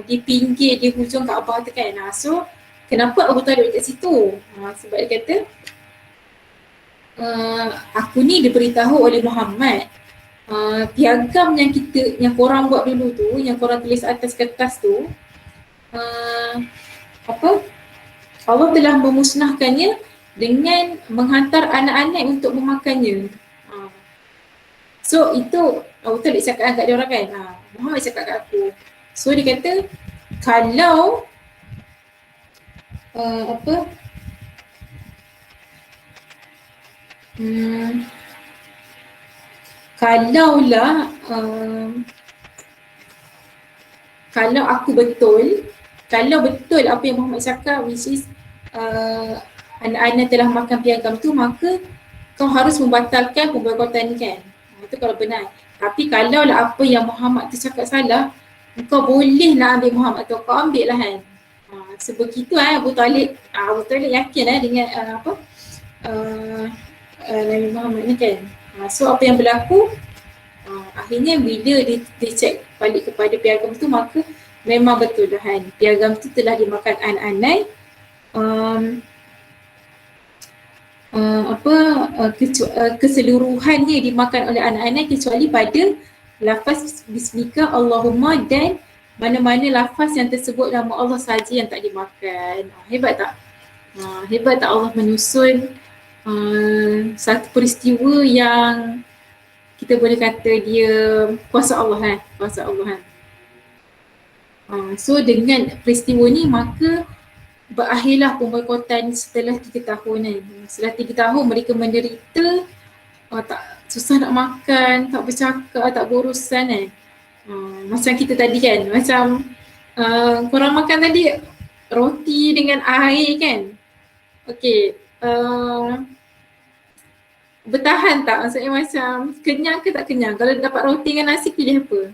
di pinggir, di hujung Kaabah tu kan. So kenapa Abu Talib dekat situ? Sebab dia kata aku ni diberitahu oleh Muhammad, piagam yang korang buat dulu tu, yang korang tulis atas kertas tu, Allah telah memusnahkannya dengan menghantar anak-anak untuk memakannya. So itu Abu Talib cakap kat dia orang kan, Muhammad cakap kat aku. So dia kata kalau kalaulah kalau kalau betul apa yang Muhammad cakap, which is anak-anak telah makan piagam tu, maka kau harus membatalkan pemboikotan ni kan. Itu kalau benar. Tapi kalau lah apa yang Muhammad tu cakap salah, kau boleh nak ambil Muhammad tu, kau ambil lah kan. Sebegitu Abu Talib yakin dengan Nabi Muhammad ni kan. So apa yang berlaku, akhirnya bila dia cek balik kepada piagam tu, maka memang betul dah kan, piagam tu telah dimakan anak-anak. Keseluruhannya dimakan oleh anak-anak kecuali pada lafaz bismika Allahumma dan mana-mana lafaz yang tersebut nama Allah saja yang tak dimakan. Hebat tak? Hebat tak Allah menyusun satu peristiwa yang kita boleh kata dia kuasa Allah kan, kuasa Allah kan. So dengan peristiwa ni maka berakhirlah pemboikotan setelah 3 tahun kan. Setelah 3 tahun mereka menderita, tak susah nak makan, tak bercakap, tak berurusan kan. Macam kita tadi kan, macam korang makan tadi roti dengan air kan. Okay, bertahan tak? Maksudnya macam kenyang ke tak kenyang? Kalau dapat roti dengan nasi pilih apa?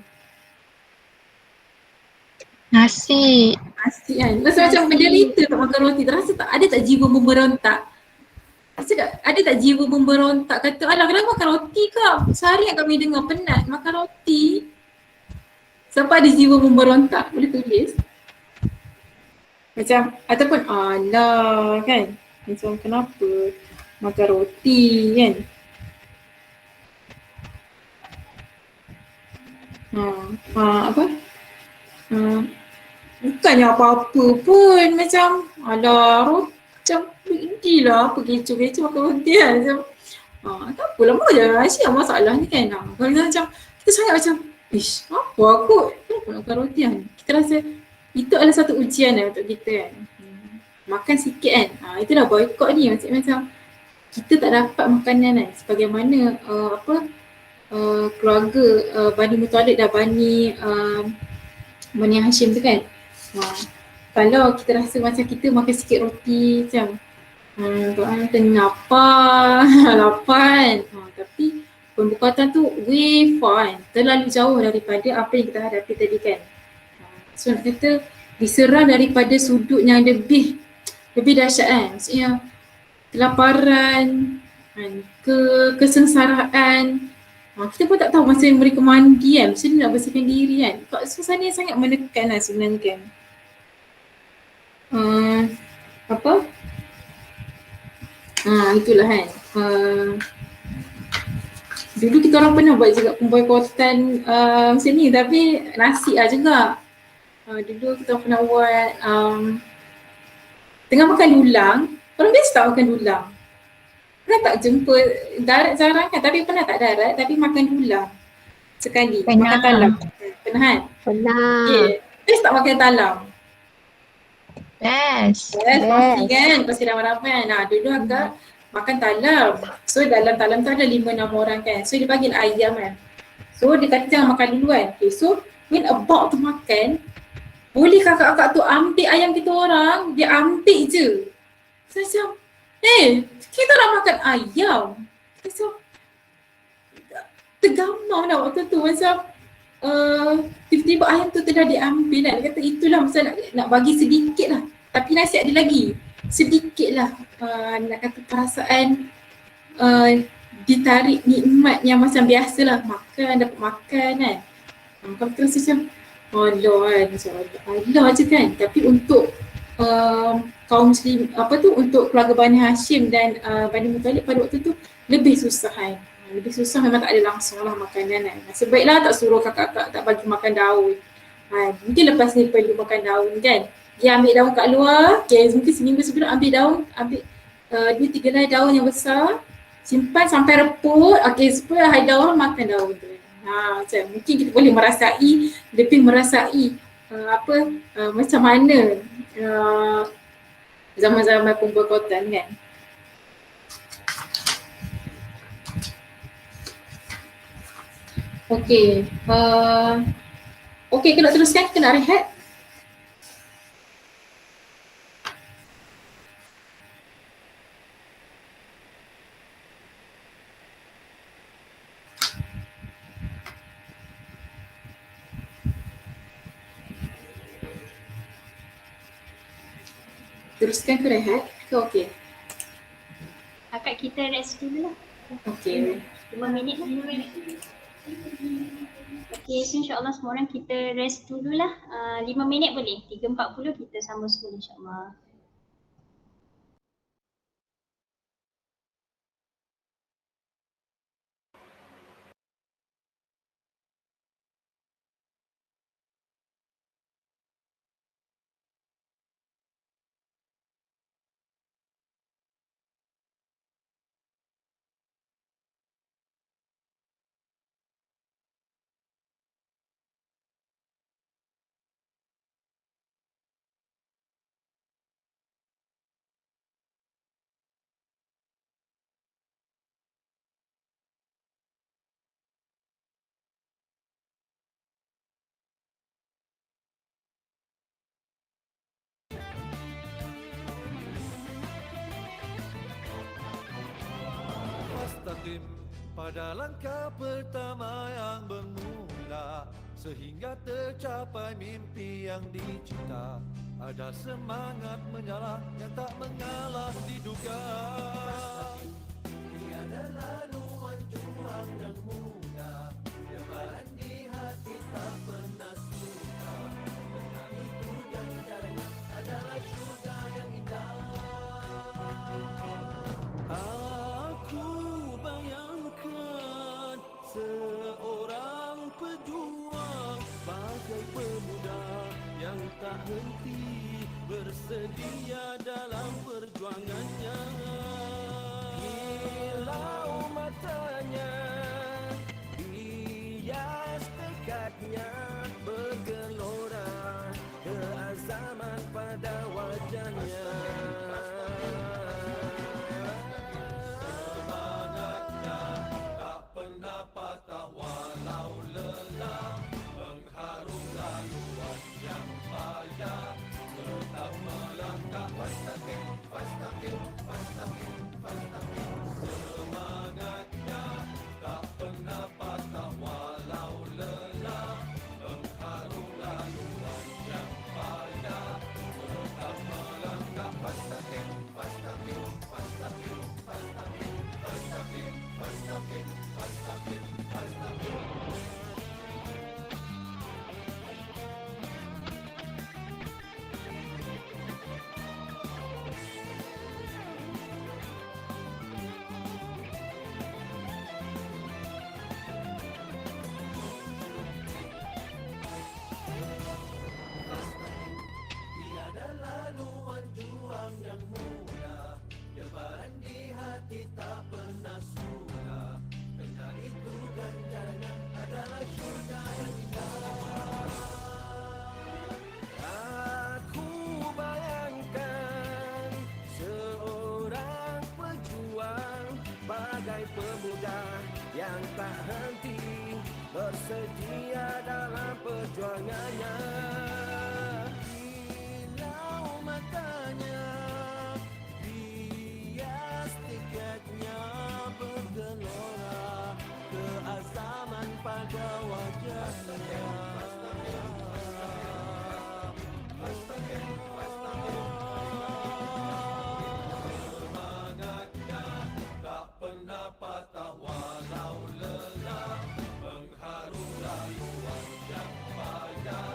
Nasi. Nasi kan. Rasa macam menderita tak makan roti. Terasa tak? Ada tak jiwa memberontak? Rasa tak? Ada tak jiwa memberontak? Kata, alah kenapa makan roti kau? Sehari yang kami dengar penat makan roti. Siapa ada jiwa memberontak? Boleh tulis. Macam, ataupun alah kan. Macam kenapa makan roti kan. Bukannya apa-apa pun, macam alah macam inilah apa kecoh-kecoh makan roti kan. Macam tak apa, lama je Aisyah masalah ni kan. Kalau macam kita sangat macam apa aku kenapa nak makan roti kan. Kita rasa itu adalah satu ujian untuk kita kan. Makan sikit kan. Itulah boycott ni, macam kita tak dapat makanan kan. Sebagaimana keluarga Bani Muttalib dan Bani Hashim tu kan. Kalau kita rasa macam kita makan sikit roti macam tengah lapar kan. Tapi pemboikotan tu way far kan. Terlalu jauh daripada apa yang kita hadapi tadi kan. So nak kata diserang daripada sudut yang lebih dahsyat kan. Maksudnya kelaparan, kesengsaraan. Kita pun tak tahu masa mereka mandi kan, mesti nak bersihkan diri kan. Suasana yang sangat menekan lah sebenarnya kan. Itulah kan. Dulu kita orang pernah buat juga pemboikotan macam ni, tapi nasi lah juga. Dulu kita pernah buat tengah makan dulang. Orang biasa tak makan dulang? Pernah tak jumpa darat jarang kan, tapi pernah tak darat tapi makan dulang sekali? Pernah. Makan talam. Pernah kan? Pernah. Okay. Best tak makan talam? Best. Pasti kan? Pasti ramai-ramai. Dulu agak makan talam. So dalam talam tu ada 5-6 orang kan. So dia bagi ayam kan. So dia kata jangan makan dulu kan. Okay, so when about to makan, boleh kakak-kakak tu ambil ayam kita orang, dia ambil je. So macam, kita nak makan ayam. So tergamam lah waktu tu macam tiba-tiba ayam tu telah diambil kan. Dia kata itulah masa nak bagi sedikit lah. Tapi nasi ada lagi. Sedikit lah nak kata perasaan ditarik nikmat yang macam biasalah. Dapat makan kan. Kalau kita rasa macam Allah kan, macam Allah je kan. Tapi untuk kaum Muslim, untuk keluarga Bani Hashim dan Bani Muttalib pada waktu tu lebih susah kan. Lebih susah, memang tak ada langsung lah makanan kan. Sebaiklah tak suruh kakak-kakak tak bagi makan daun. Mungkin lepas ni perlu makan daun kan. Dia ambil daun kat luar, mungkin seminggu sebelum ambil daun, ambil 2-3 helai daun yang besar, simpan sampai reput, supaya hai daun makan daun tu. Macam mungkin kita boleh lebih merasai macam mana zaman-zaman pemboikotan kan. Okay, Okey ke nak teruskan ke nak rehat? Teruskan ke rehat ke okey? Akak kita rest dulu lah. Okey. 5 minit lah. Okay, so insyaAllah semua orang kita rest dululah. 5 minit boleh? 3.40 kita sambung semula insyaAllah. Mustaqim pada langkah pertama yang bermula, sehingga tercapai mimpi yang dicipta. Ada semangat menyala yang tak mengalah diduga. Tiada laluan juang yang mudah, lebaran di hati tak pernah suka. Dengan itu ganjarannya adalah syurga yang indah. Aku bayangkan seorang pejuang bagai pemuda yang tak henti bersedia dalam perjuangannya. Kilau matanya, bias tekadnya bergelora, keazaman pada wajahnya. Semangatnya tak pernah patah walau lelah, mengharum laluan yang payah, tetap melangkah mustaqim, mustaqim, mustaqim, mustaqim. Semangatnya tak pernah patah walau lelah, mengharum laluan yang payah, tetap melangkah mustaqim, mustaqim, mustaqim, mustaqim, mustaqim, mustaqim, mustaqim, mustaqim. Tiada laluan juang yang mudah, lebaran di hati tak pernah sudah. Karena itu ganjarannya adalah syurga yang indah. Aku bayangkan seorang pejuang bagai pemuda yang tak henti bersedia dalam perjuangannya. Kilau matanya, bias tiketnya bergelora, keazaman pada wajahnya. Semangatnya tak pernah patah walau lelah, mengharum laluan yang payah,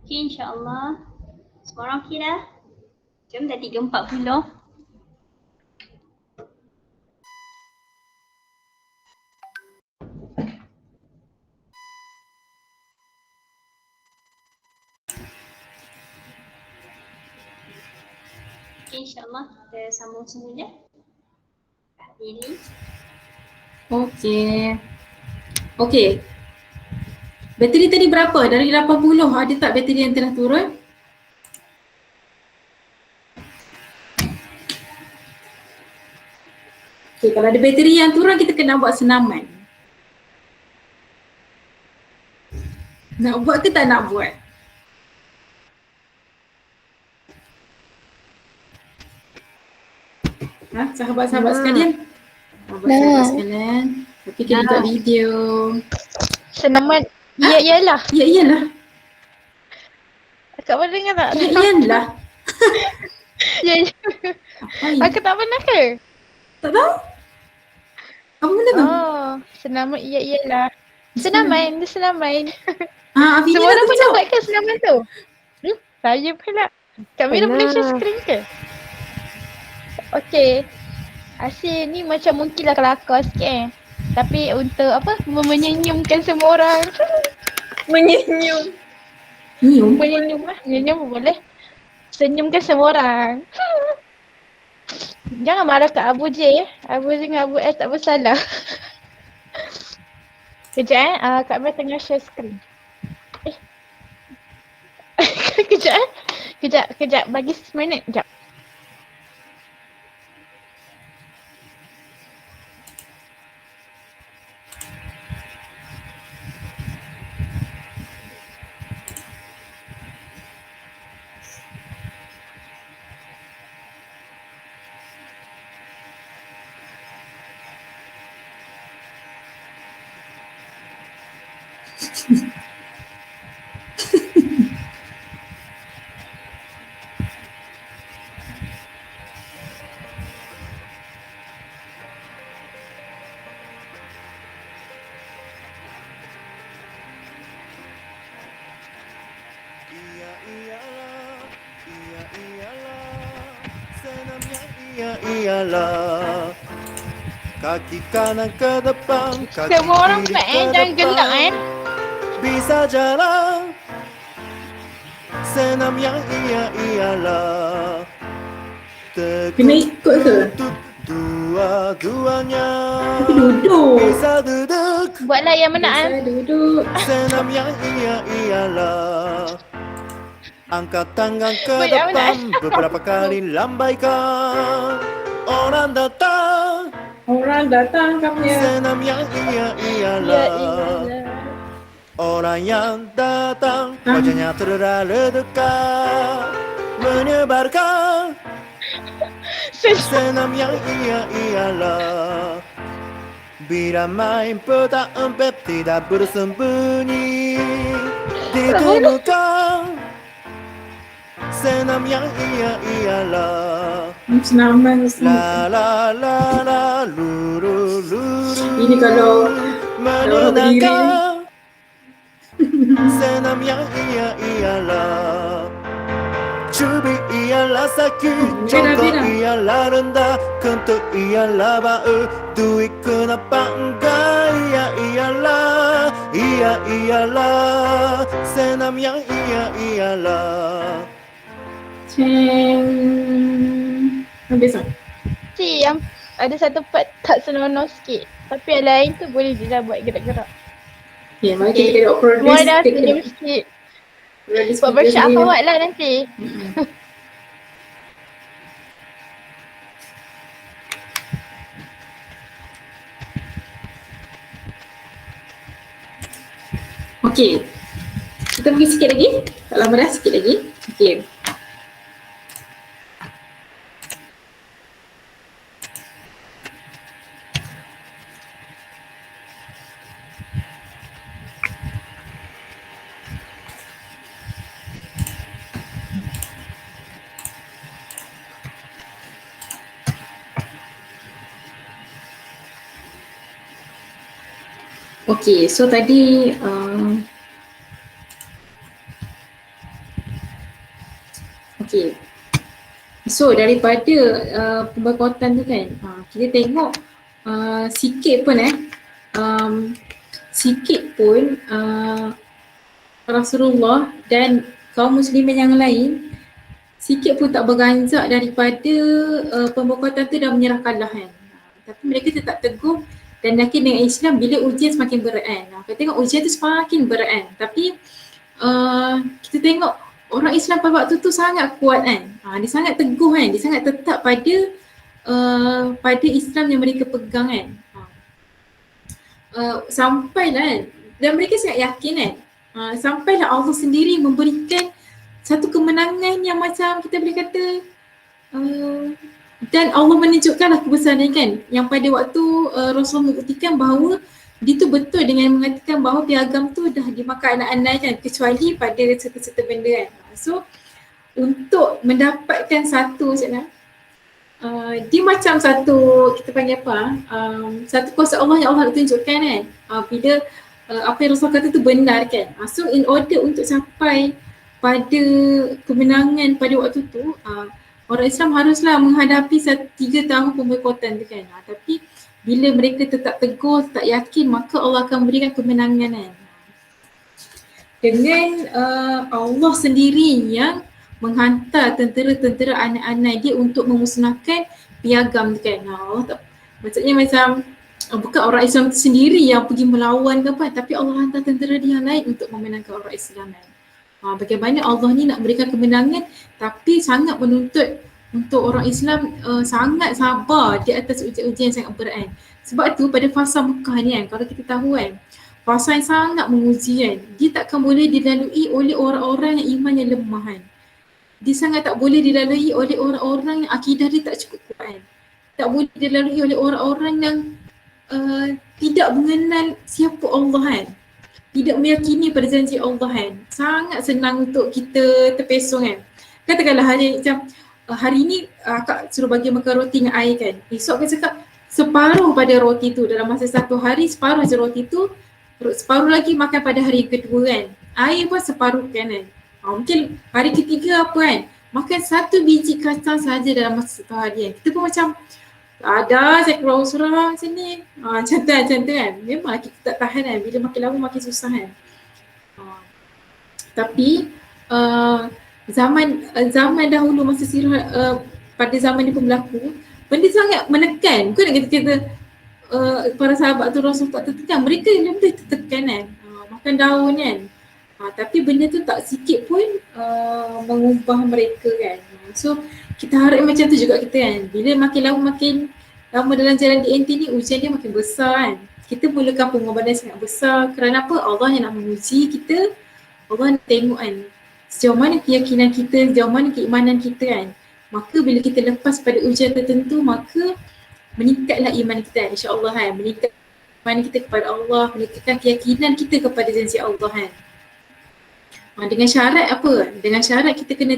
Okay, insyaAllah. Semua orang okey dah? Jom dah 3.40. Okay, insyaAllah kita sambung semula. Lily. Okey. Okey. Bateri tadi berapa? Dari 80 ada tak bateri yang telah turun? Okey, kalau ada bateri yang turun kita kena buat senaman. Nak buat ke tak nak buat? Ha, sahabat-sahabat sekalian? Sahabat-sahabat sekalian. Okey, kita buka video. Senaman. Ya, iyalah. Ya, iyalah. Akak pernah dengar tak? Ya, iyalah. Ya, ya. Apa ini? Akak tak pernah ke? Tak tahu? Apa benda tu? Oh, senaman. Ya, iyalah. Senaman, dia senaman. Afini Semua dah orang pernah tunjuk. buat ke senaman tu? Saya pula. Kak Mira boleh share screen ke? Okey. Asyik ni macam mungkinlah kelakar sikit Tapi untuk apa? Menyenyumkan semua orang. Menyenyum. Nyium. Menyenyum lah. Menyenyum pun boleh. Senyumkan semua orang. Jangan marah kat Abu J. Abu J dengan Abu S tak bersalah. Kejap Kak Mira tengah share screen. Kejap Kejap. Bagi 10 minit. Kejap. Iya iyalah, iya iyalah, senamnya iya iyalah. Kaki kanan ke depan, kaki Semua orang kiri buat ke jangan gelak depan. Bisa jalan, senam yang iya iyalah. Kena ikut ke? Dua-duanya Tapi duduk. bisa duduk. Buatlah yang menang. Bisa duduk. Senam yang iya iyalah. Angkat tangan ke Baik, depan, beberapa kali lambaikan. Orang datang, Orang datang kamu ya. senam yang iya iyalah. Orang yang datang, wajahnya terlalu dekat, menyebarkan senam yang iya iyalah. Bila main peta empet tidak bersembunyi, ditemukan senam yang iya iyalah. Senaman. La la la la luru luru. Ini kalau menenangkan senam yang iya iyalah. Cubit ialah sakit, contoh ialah rendah, kentut ialah bau, duit kenapa enggak? Iya iyalah, iya iyalah, senam yang iya iyalah. Ceng. Habis tak? Yang ada satu part tak senonoh sikit. Tapi yang lain tu boleh je lah buat gerak-gerak. Okay, mari kita tengok Semua progress. dah senyum sikit. Progress Buat video bersyaf sendiri. awak lah nanti. Okey. Kita pergi sikit lagi. Tak lama dah, sikit lagi. Okey. Okay, so tadi Okay. So daripada pemboikotan tu kan, kita tengok sikit pun Rasulullah dan kaum muslimin yang lain sikit pun tak beranjak daripada pemboikotan tu dah menyerahkanlah kan. Tapi mereka tetap teguh dan yakin dengan Islam bila ujian semakin berat kan. Kita tengok ujian tu semakin berat kan. Tapi kita tengok orang Islam pada waktu tu sangat kuat kan. Dia sangat teguh kan. Dia sangat tetap pada Islam yang mereka pegang kan. Sampailah kan. Dan mereka sangat yakin kan. Sampailah Allah sendiri memberikan satu kemenangan yang macam kita boleh kata dan Allah menunjukkanlah kebesaran kan, yang pada waktu Rasul membuktikan bahawa dia tu betul dengan mengatakan bahawa piagam tu dah dimakan anak-anak kan, kecuali pada serta-serta benda kan. So untuk mendapatkan satu dia macam satu, kita panggil apa, satu kuasa Allah yang Allah nak tunjukkan kan, bila apa yang Rasul kata tu benar kan. So in order untuk sampai pada kemenangan pada waktu tu, orang Islam haruslah menghadapi 3 tahun pemboikotan tu kan. Tapi bila mereka tetap teguh, tetap yakin, maka Allah akan memberikan kemenangan kan. Dengan Allah sendiri yang menghantar tentera-tentera anak-anak dia untuk memusnahkan piagam tu kan. Allah tak, maksudnya macam bukan orang Islam tu sendiri yang pergi melawan ke apa, tapi Allah hantar tentera dia yang lain untuk memenangkan orang Islam kan. Bagaimana Allah ni nak berikan kemenangan tapi sangat menuntut untuk orang Islam sangat sabar di atas ujian-ujian yang sangat berat kan. Sebab tu pada fasa Mekah ni kan, kalau kita tahu kan, fasa yang sangat menguji kan, dia takkan boleh dilalui oleh orang-orang yang iman yang lemah kan. Dia sangat tak boleh dilalui oleh orang-orang yang akidah dia tak cukup kuat kan. Tak boleh dilalui oleh orang-orang yang tidak mengenal siapa Allah kan, tidak meyakini pada janji Allah kan. Sangat senang untuk kita terpesong kan. Katakanlah hari ni akak suruh bagi makan roti dengan air kan. Esok akak cakap separuh pada roti tu dalam masa 1 hari, separuh je roti tu, separuh lagi makan pada hari kedua kan. Air pun separuh kan. Mungkin hari ketiga apa kan, makan 1 biji kacang saja dalam masa 1 hari kan. Kita pun macam ada saya keluar surah macam ni. Macam tu kan. Memang kita tak tahan kan. Bila makin lama makin susah kan. Tapi zaman dahulu masa sirah pada zaman ni pun berlaku, benda sangat menekan. Bukan nak kata para sahabat tu Rasul tak tertekan. Mereka lebih tertekan kan. Makan daun kan. Tapi benda tu tak sikit pun mengubah mereka kan. So kita harap macam tu juga kita kan. Bila makin lama dalam jalan DNT ni, ujian dia makin besar kan. Kita mulakan pengorbanan sangat besar. Kerana apa? Allah yang nak menguji kita. Allah nak tengok kan sejauh mana keyakinan kita, sejauh mana keimanan kita kan. Maka bila kita lepas pada ujian tertentu, maka meningkatlah iman kita kan, insya-Allah kan. Meningkat iman kita kepada Allah, meningkatkan keyakinan kita kepada janji Allah kan. Dengan syarat apa? Dengan syarat kita kena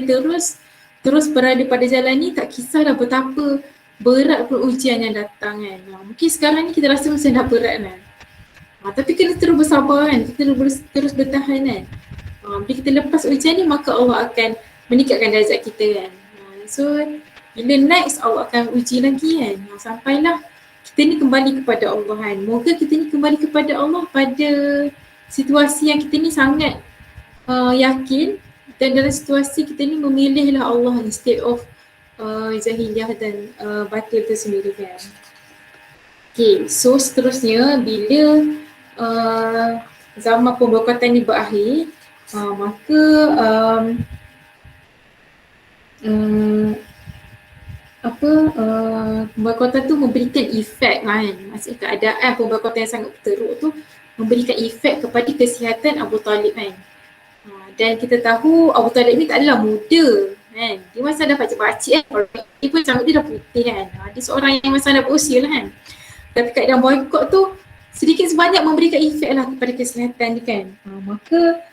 terus berada pada jalan ni, tak kisahlah betapa berat pun ujian yang datang kan. Mungkin sekarang ni kita rasa macam dah berat kan. Tapi kena terus bersabar kan, kita terus bertahan kan. Bila kita lepas ujian ni, maka Allah akan meningkatkan darjat kita kan. So bila next Allah akan uji lagi kan. Sampailah kita ni kembali kepada Allah kan. Moga kita ni kembali kepada Allah pada situasi yang kita ni sangat yakin, dan dalam situasi kita ni memilihlah Allah instead of jahiliah dan batil tu sendiri kan. Okay, so seterusnya bila zaman pemboikotan ni berakhir, maka pemboikotan tu memberikan efek kan. Maksudnya keadaan pemboikotan yang sangat teruk tu memberikan efek kepada kesihatan Abu Talib kan. Dan kita tahu Abu Talib ni tak adalah muda kan. Dia masa dah pakcik-pakcik kan. Dia pun rambut dia dah putih kan. Dia seorang yang masa dah berusia lah kan. Tapi keadaan boikot tu sedikit sebanyak memberikan efek lah kepada kesihatan dia kan. Maka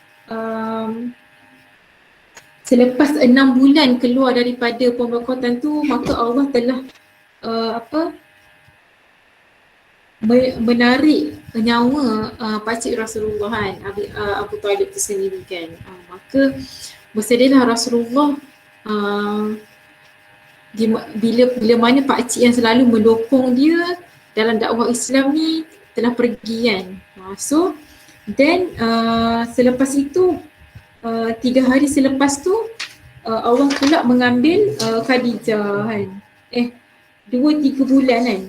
selepas 6 bulan keluar daripada pemboikotan tu, maka Allah telah menarik nyawa pakcik Rasulullah kan, Abu Talib tu sendiri kan. Maka bersedialah Rasulullah bila mana pakcik yang selalu mendukung dia dalam dakwah Islam ni telah pergi kan. So then selepas itu 3 hari selepas tu Allah pula mengambil Khadijah kan. 2-3 bulan kan.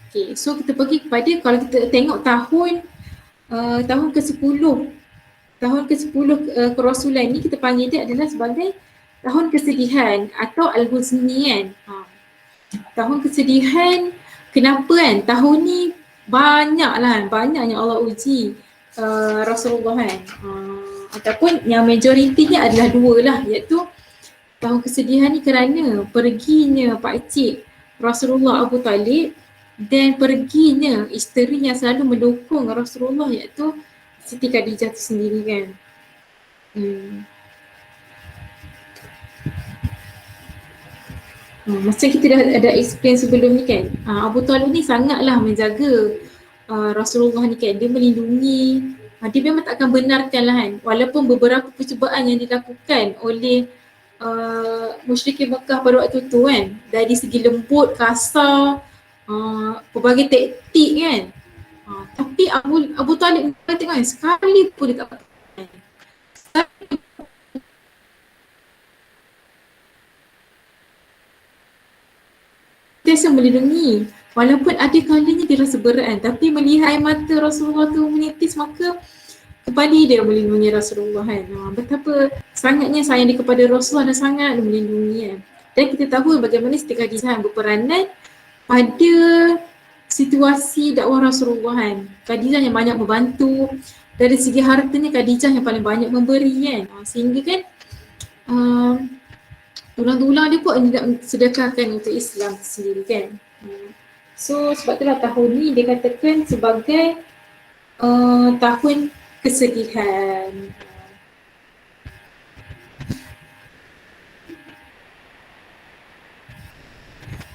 Okay, so kita pergi kepada, kalau kita tengok tahun ke-10, tahun ke-10 kerasulan ni kita panggil dia adalah sebagai tahun kesedihan atau Al-Huzni kan. Tahun kesedihan, kenapa kan? Tahun ni banyak yang Allah uji Rasulullah kan. Ataupun yang majoritinya adalah 2 lah, iaitu tahun kesedihan ni kerana perginya pakcik Rasulullah Abu Talib dan perginya isteri yang selalu mendukung Rasulullah, iaitu Siti Khadijah tu sendiri kan. Macam kita dah ada explain sebelum ni kan, Abu Talib ni sangatlah menjaga Rasulullah ni kan. Dia melindungi, dia memang tak akan benarkan lah kan, walaupun beberapa percubaan yang dilakukan oleh musyrikin Mekah pada waktu tu kan, dari segi lembut, kasar, pelbagai taktik kan. Tapi Abu Talib kata kan, sekali pun dia tak pakai. Dia melindungi, walaupun ada kalanya dia rasa berat kan, tapi melihat air mata Rasulullah tu menitis, maka kembali dia melindungi Rasulullah kan. Betapa sangatnya sayang dia kepada Rasulullah dan sangat melindungi kan. Dan kita tahu bagaimana Siti Khadijah berperanan pada situasi dakwah Rasulullah kan. Khadijah yang banyak membantu, dari segi hartanya Khadijah yang paling banyak memberi kan. Sehingga kan tulang-tulang dia pun tidak sedekahkan untuk Islam sendiri kan. So sebab itulah tahun ni dia katakan sebagai tahun kesedihan.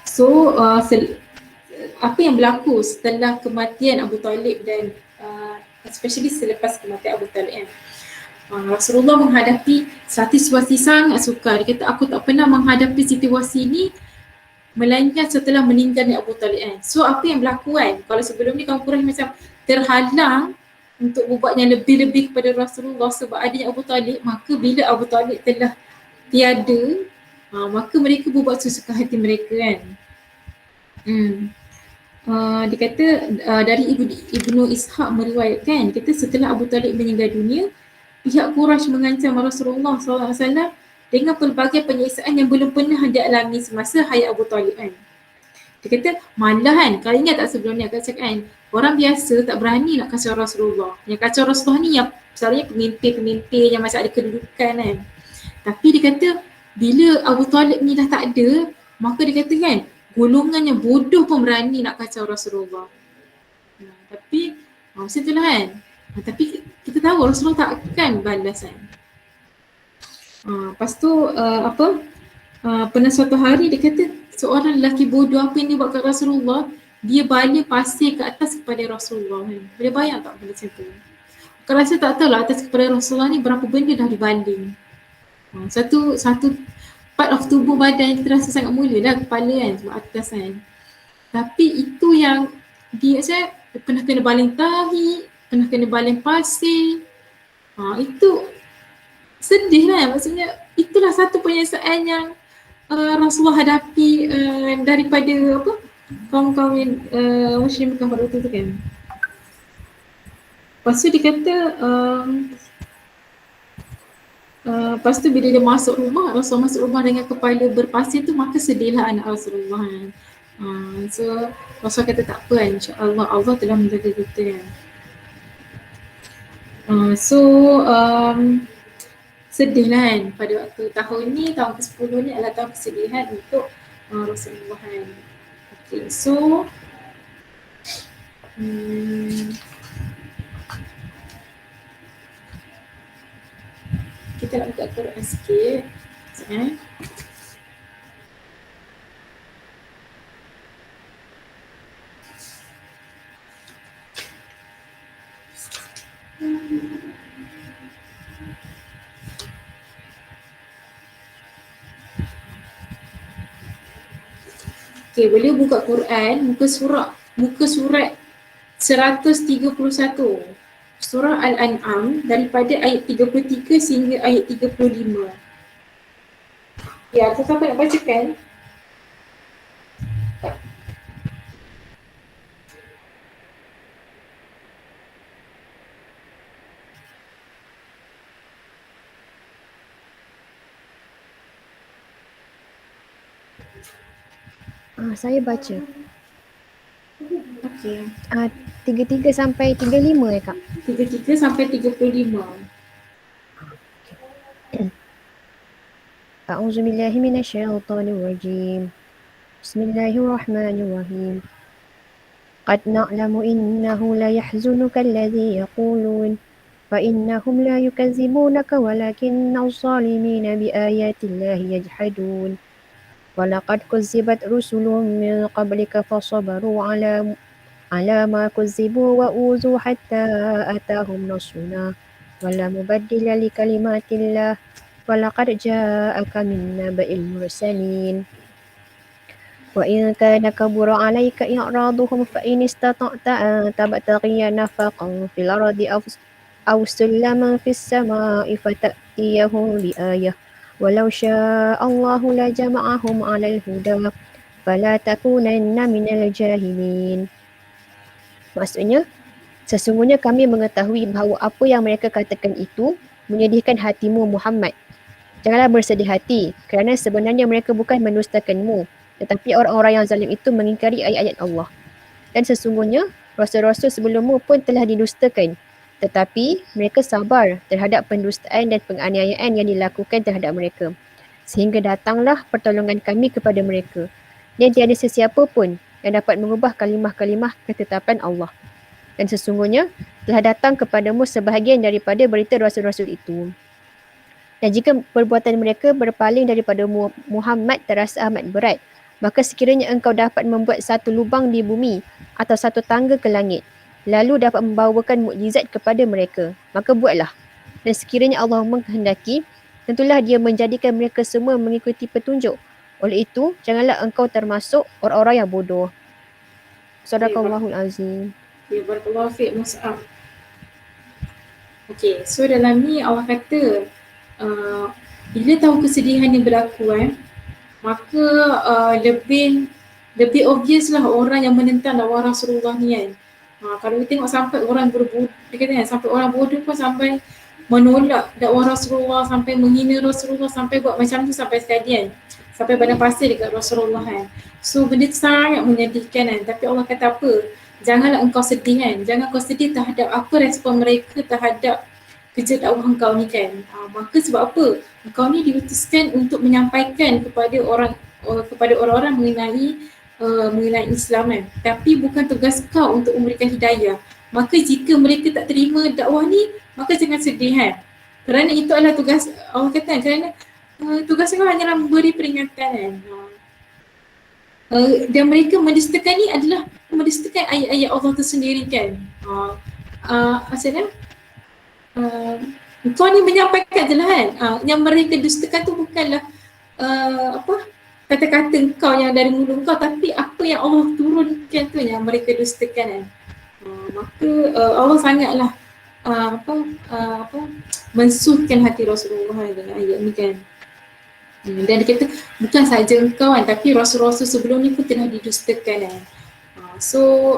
So apa yang berlaku setelah kematian Abu Talib dan especially selepas kematian Abu Talib kan, Rasulullah menghadapi satu situasi sangat sukar. Dia kata, aku tak pernah menghadapi situasi ni melainkan setelah meninggalnya Abu Talib kan. So apa yang berlaku kan, kalau sebelum ni kaum Quraisy macam terhalang untuk berbuat yang lebih-lebih kepada Rasulullah sebab adanya Abu Talib, maka bila Abu Talib telah tiada, maka mereka berbuat sesuka hati mereka kan. Dia kata dari Ibnu Ishaq meriwayatkan, kita setelah Abu Talib meninggal dunia, pihak Quraisy mengancam Rasulullah SAW dengan pelbagai penyiksaan yang belum pernah dialami semasa hayat Abu Talib kan. Dia kata malah kan, kali ingat tak sebelum ni aku cakap kan, orang biasa tak berani nak kacau Rasulullah. Yang kacau Rasulullah ni yang selalunya pemimpin-pemimpin yang macam ada kedudukan kan. Tapi dia kata bila Abu Talib ni dah tak ada, maka dia kata kan, golongan yang bodoh pun berani nak kacau Rasulullah. Tapi macam itulah kan. Tapi kita tahu Rasulullah tak akan balas kan. Lepas tu pernah suatu hari dia kata seorang lelaki bodoh apa yang dia buat kat Rasulullah, dia balik pasir ke atas kepada Rasulullah kan. Boleh bayang tak benda macam tu? Kalau saya tak tahu lah atas kepada Rasulullah ni berapa benda dah dibaling. Satu part of tubuh badan yang terasa sangat mulia lah, kepala kan, sebab atas kan. Tapi itu yang dia pernah kena baling tahi, pernah kena baling pasir. Itu sedih lah, maksudnya itulah satu penyiksaan yang Rasulullah hadapi daripada kaum-kaum musyrik Mekah pada waktu tu kan. Lepas tu dia kata lepas tu bila dia masuk rumah, Rasulullah masuk rumah dengan kepala berpasir tu, maka sedihlah anak Rasulullah kan. So Rasulullah kata tak apa kan, insya-Allah Allah telah menjaga kita kan. Sedih lah kan pada waktu tahun ni, tahun ke-10 ni adalah tahun kesedihan untuk Rasulullah kan. Okay, so kita nak buka Quran sikit. Okay, boleh buka Quran, muka surat 131. Surah Al-An'am daripada ayat 33 sehingga ayat 35. Ya, siapa nak bacakan? Saya baca. Okey. 33 sampai 35 ya Kak? 33 sampai 35. A'udzubillahi minasyaitonirrajim. Bismillahirrahmanirrahim. Qad na'lamu innahu la yahzunuka alladhi yaqulun fa innahum la yukazzibunaka walakinna adh-dhalimina biayatillahi yajhadun. Walaqad kuzzibat rusulun min qablika fasabaru ala ma kuzzibu wa uzu hatta atahum nasruna wala mubaddila li kalimatillah walaqad ja'aka min naba'il mursalin wa in kana kabura 'alaika i'raduhum fa in istata'ta an tabtaghiya nafaqan fil ardi aw sulaman fis sama'i fata'tiyahum bi ayah walau syaa Allahu la jama'ahum 'alal huda fala takunanna minal jahilin. Maksudnya, sesungguhnya kami mengetahui bahawa apa yang mereka katakan itu menyedihkan hatimu Muhammad. Janganlah bersedih hati kerana sebenarnya mereka bukan mendustakanmu, tetapi orang-orang yang zalim itu mengingkari ayat-ayat Allah. Dan sesungguhnya rasul-rasul sebelummu pun telah didustakan, tetapi mereka sabar terhadap pendustaan dan penganiayaan yang dilakukan terhadap mereka. Sehingga datanglah pertolongan kami kepada mereka. Dan tiada sesiapa pun yang dapat mengubah kalimah-kalimah ketetapan Allah. Dan sesungguhnya telah datang kepadamu sebahagian daripada berita rasul-rasul itu. Dan jika perbuatan mereka berpaling daripada Muhammad terasa amat berat, maka sekiranya engkau dapat membuat satu lubang di bumi atau satu tangga ke langit, lalu dapat membawakan mukjizat kepada mereka, maka buatlah. Dan sekiranya Allah menghendaki, tentulah dia menjadikan mereka semua mengikuti petunjuk. Oleh itu, janganlah engkau termasuk orang-orang yang bodoh. Sadaqallahul azim. Ya, barakallahu fiik Mus'ab. Okey, so dalam ni Allah kata bila tahu kesedihan yang berlaku maka lebih obvious lah orang yang menentang dakwah Rasulullah ni kan. Kalau kita tengok sampai orang berbodoh, dia kata kan, sampai orang bodoh pun sampai menolak dakwah Rasulullah, sampai menghina Rasulullah, sampai buat macam tu sampai sekali kan. Sampai badan pasir dekat Rasulullah kan. So benda tu sangat menyedihkan kan. Tapi Allah kata apa? Janganlah engkau sedih kan. Jangan kau sedih terhadap apa respon mereka terhadap kerja dakwah engkau ni kan. Maka sebab apa? Engkau ni diutuskan untuk menyampaikan kepada orang-orang mengenai Islam kan. Tapi bukan tugas kau untuk memberikan hidayah. Maka jika mereka tak terima dakwah ni, maka jangan sedih kan. Kerana itu adalah tugas Allah kata kan. Kerana tugas kau hanyalah memberi peringatan kan. Dan mereka mendustakan ni adalah mendustakan ayat-ayat Allah tu sendiri kan. Maksudnya kau ni menyampaikan je lah kan. Yang mereka dustakan tu bukanlah kata-kata kau yang dari mulut kau, tapi apa yang Allah turunkan tu yang mereka dustakan kan. Maka Allah sangatlah mensuhkan hati Rasulullah dengan ayat ni kan. Dan dia kata bukan sahaja engkau kan, tapi rasul-rasul sebelum ni pun telah didustakan kan. So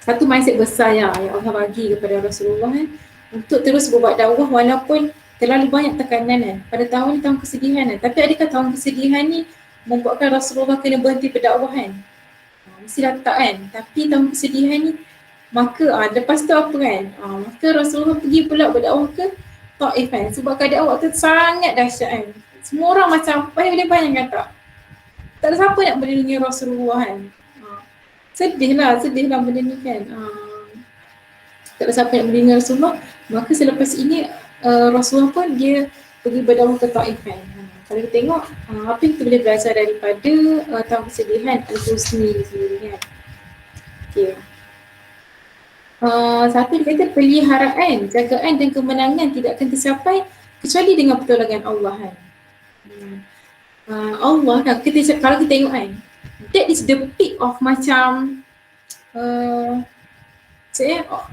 satu mindset besar yang Allah bagi kepada Rasulullah kan, untuk terus berbuat dakwah walaupun terlalu banyak tekanan kan. Pada tahun ni tahun kesedihan kan, tapi adakah tahun kesedihan ni membuatkan Rasulullah kena berhenti berdakwah kan? Mestilah tak kan. Tapi tahun kesedihan ni maka lepas tu apa kan? Maka Rasulullah pergi pula berdakwah ke Taif kan, sebab keadaan waktu tu sangat dahsyat kan. Semua orang macam boleh bayangkan tak ada siapa nak melindungi Rasulullah kan. Sedih lah benda ni kan. Tak ada siapa nak melindungi Rasulullah. Maka selepas ini Rasulullah pun dia pergi berdakwah ke Taif kan. Kalau kita tengok apa yang kita boleh belajar daripada tahun kesedihan Al-Husni sendiri kan. Okay. Satu dia kata peliharaan, jagaan dan kemenangan tidak akan tercapai kecuali dengan pertolongan Allah kan. Allah kan, kalau kita tengok kan, that is the peak of macam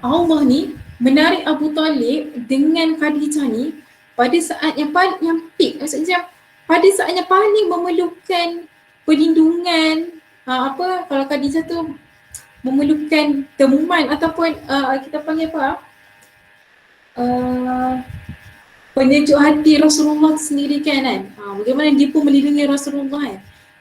Allah ni menarik Abu Talib dengan Khadijah ni pada saat yang paling yang peak, maksudnya pada saat yang paling memerlukan perlindungan. Kalau Khadijah tu memerlukan temuan ataupun kita panggil apa? Penyejuk hati Rasulullah sendiri kan. Bagaimana dia pun melindungi Rasulullah kan.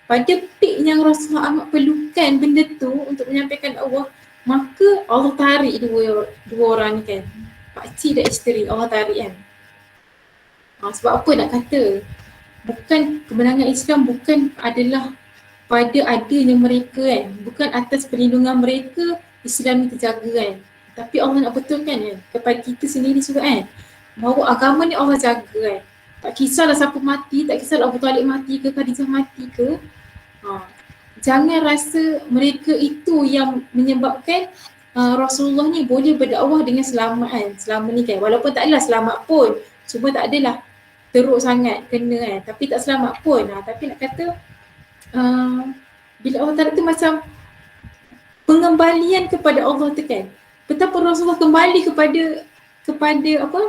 Pada peak yang Rasulullah amat perlukan benda tu untuk menyampaikan Allah, maka Allah tarik dua orang ni kan. Pakcik dan isteri Allah tarik kan. Sebab apa nak kata? Bukan kemenangan Islam bukan adalah pada adanya mereka kan. Bukan atas perlindungan mereka Islam ni terjaga kan. Tapi Allah nak betulkan kan kepada kita sendiri juga kan. Bahawa agama ni Allah jaga kan. Tak kisahlah siapa mati, tak kisahlah Abu Talib mati ke, Khadijah mati ke. Jangan rasa mereka itu yang menyebabkan Rasulullah ni boleh berdakwah dengan selamat kan. Selama ni kan. Walaupun tak adalah selamat pun. Cuma tak adalah teruk sangat kena kan. Tapi tak selamat pun. Tapi nak kata bila Allah Ta'ala tu macam pengembalian kepada Allah tu kan. Betapa Rasulullah kembali kepada apa?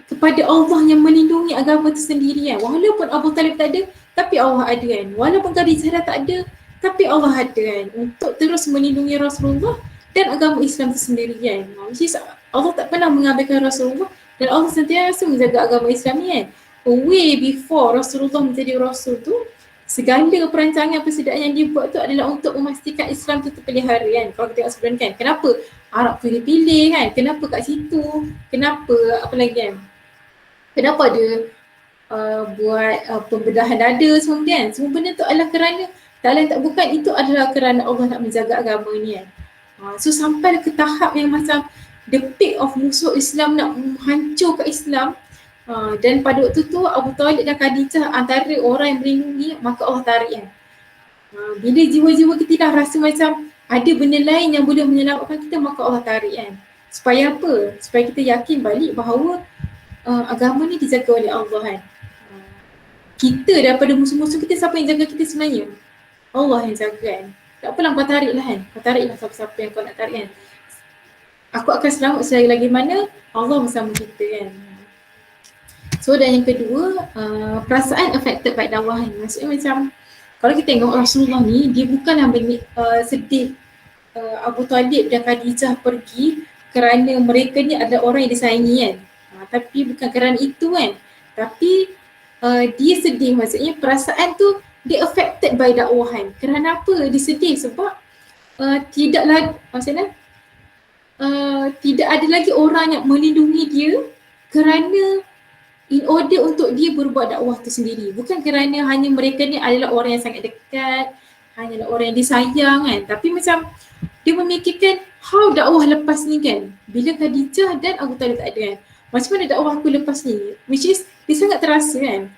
Kepada Allah yang melindungi agama tu sendiri kan. Walaupun Abu Talib tak ada, tapi Allah ada kan. Walaupun Khadijah dah tak ada, tapi Allah ada kan. Untuk terus melindungi Rasulullah dan agama Islam tu sendiri kan. Allah tak pernah mengabaikan Rasulullah dan Allah sentiasa menjaga agama Islam ni kan. Way before Rasulullah menjadi Rasul tu, segala perancangan persediaan yang dia buat tu adalah untuk memastikan Islam tu terpelihara kan. Kalau kita tengok sebelum kan, kenapa Arab pilih-pilih kan, kenapa kat situ, kenapa apa lagi kan, kenapa dia buat pembedahan dada semua kan. Semua benda tu adalah kerana, tak lain tak bukan, itu adalah kerana Allah nak menjaga agama ni kan. So sampai ke tahap yang macam the peak of musuh Islam nak hancurkan Islam. Dan pada waktu tu Abu Talib dan Khadijah antara orang yang melindungi, maka Allah tarik kan. Bila jiwa-jiwa kita dah rasa macam ada benda lain yang boleh menyelamatkan kita, maka Allah tarik kan. Supaya apa? Supaya kita yakin balik bahawa agama ni dijaga oleh Allah kan. Kita daripada musuh-musuh kita, siapa yang jaga kita sebenarnya? Allah yang jaga kan. Tak apalah kau tarik lah kan. Kau tarik lah siapa-siapa yang kau nak tarik kan. Aku akan selamat selagi lagi mana Allah bersama kita kan. So dan yang kedua, perasaan affected by dakwah kan. Maksudnya macam kalau kita tengok Rasulullah ni, dia bukanlah sedih Abu Talib dan Khadijah pergi kerana mereka ni adalah orang yang disayangi kan. Tapi bukan kerana itu kan. Tapi dia sedih, maksudnya perasaan tu dia affected by dakwah kan. Kerana apa dia sedih? Sebab tidak ada lagi orang yang melindungi dia kerana in order untuk dia berbuat dakwah tu sendiri. Bukan kerana hanya mereka ni adalah orang yang sangat dekat, hanyalah orang yang disayang kan. Tapi macam dia memikirkan how dakwah lepas ni kan. Bila Khadijah dan Abu Talib tak ada kan. Macam mana dakwah aku lepas ni? Which is dia sangat terasa kan.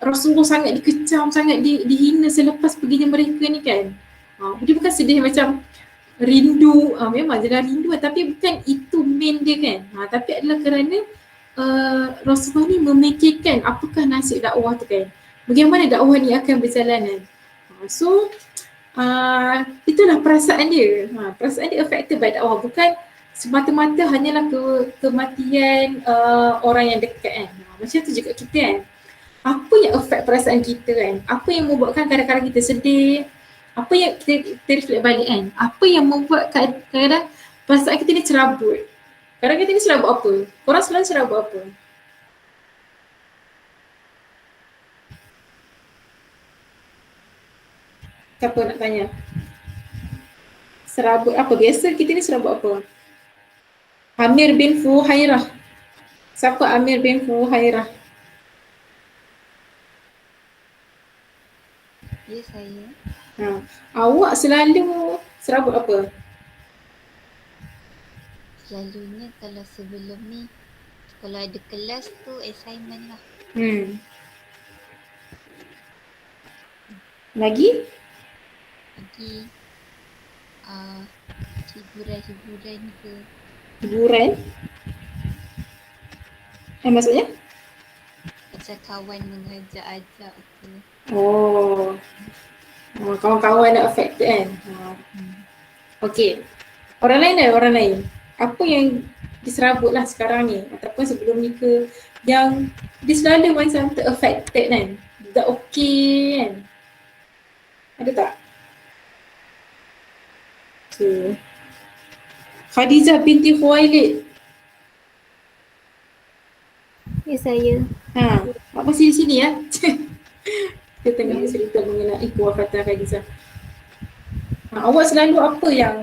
Rasulullah sangat dikecam, sangat dihina selepas perginya mereka ni kan. Dia bukan sedih macam rindu, memang jelah rindu tapi bukan itu main dia kan. Tapi adalah kerana Rasulullah ni memikirkan apakah nasib dakwah tu kan. Bagaimana dakwah ni akan berjalan kan. So itulah perasaan dia. Perasaan dia affected by dakwah, bukan semata-mata hanyalah kematian orang yang dekat kan. Macam tu juga kita kan. Apa yang affect perasaan kita kan? Apa yang membuatkan kadang-kadang kita sedih? Apa yang kita reflect balik kan? Apa yang membuat kadang-kadang perasaan kita ni cerabut? Kadang kita ni cerabut apa? Korang selalu cerabut apa? Siapa nak tanya? Serabut apa? Biasa kita ni serabut apa? Amir bin Fuhairah. Siapa Amir bin Fuhairah? Ya, saya. Awak selalu serabut apa? Selalunya kalau sebelum ni, kalau ada kelas tu assignment lah. Lagi? Lagi hiburan ke. Hiburan. Maksudnya? Macam kawan mengajak-ajak ke. Oh, kawan-kawan nak affected kan? Okay. Orang lain. Apa yang diserabut lah sekarang ni ataupun sebelum ni ke yang dia selalu macam ter-affected kan? Tak okay kan? Ada tak? Okay. Khadijah binti Khuwailid. Ya, saya. Mak masih di sini ya? Kita tengah cerita mengenai kewafatan Khadijah. Awak selalu apa yang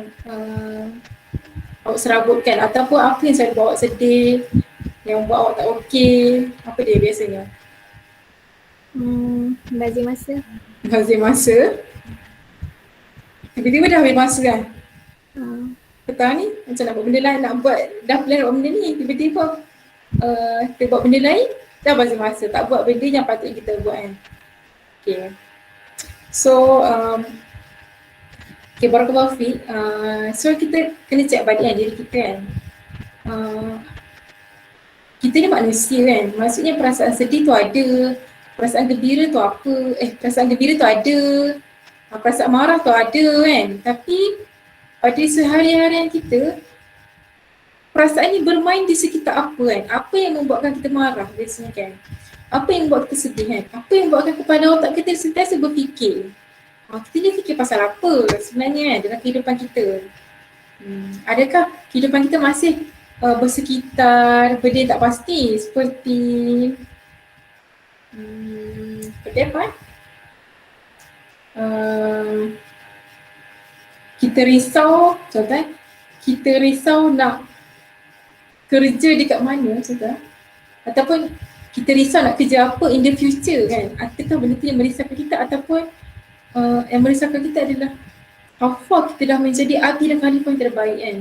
awak serabutkan ataupun apa yang selalu buat awak sedih, yang buat awak tak okey, apa dia biasanya? Bazir masa. Bazir masa. Tiba-tiba dah habis masa kan? Petang ni macam nak buat benda lain, nak buat, dah plan buat benda ni, tiba-tiba kita buat benda lain, dah bazir masa, tak buat benda yang patut kita buat kan? Okay. So, okay, barakallahu fiik. So kita kena check balik kan diri kita kan. Kita ni manusia kan. Maksudnya perasaan sedih tu ada, perasaan gembira tu apa, perasaan gembira tu ada, perasaan marah tu ada kan. Tapi pada sehari-harian kita, perasaan ni bermain di sekitar apa kan. Apa yang membuatkan kita marah biasanya kan. Apa yang membuat kita sedih kan. Apa yang membuatkan kepala otak kita sentiasa berfikir. Kita ni fikir pasal apa sebenarnya kan dalam kehidupan kita. Adakah kehidupan kita masih bersekitar benda yang tak pasti seperti apa? Kita risau, contoh kita risau nak kerja dekat mana contoh. Ataupun kita risau nak kerja apa in the future kan. Adakah benda tu yang merisaukan kita ataupun yang merisaukan kita adalah how far kita dah menjadi abdi dan khalifah yang terbaik kan.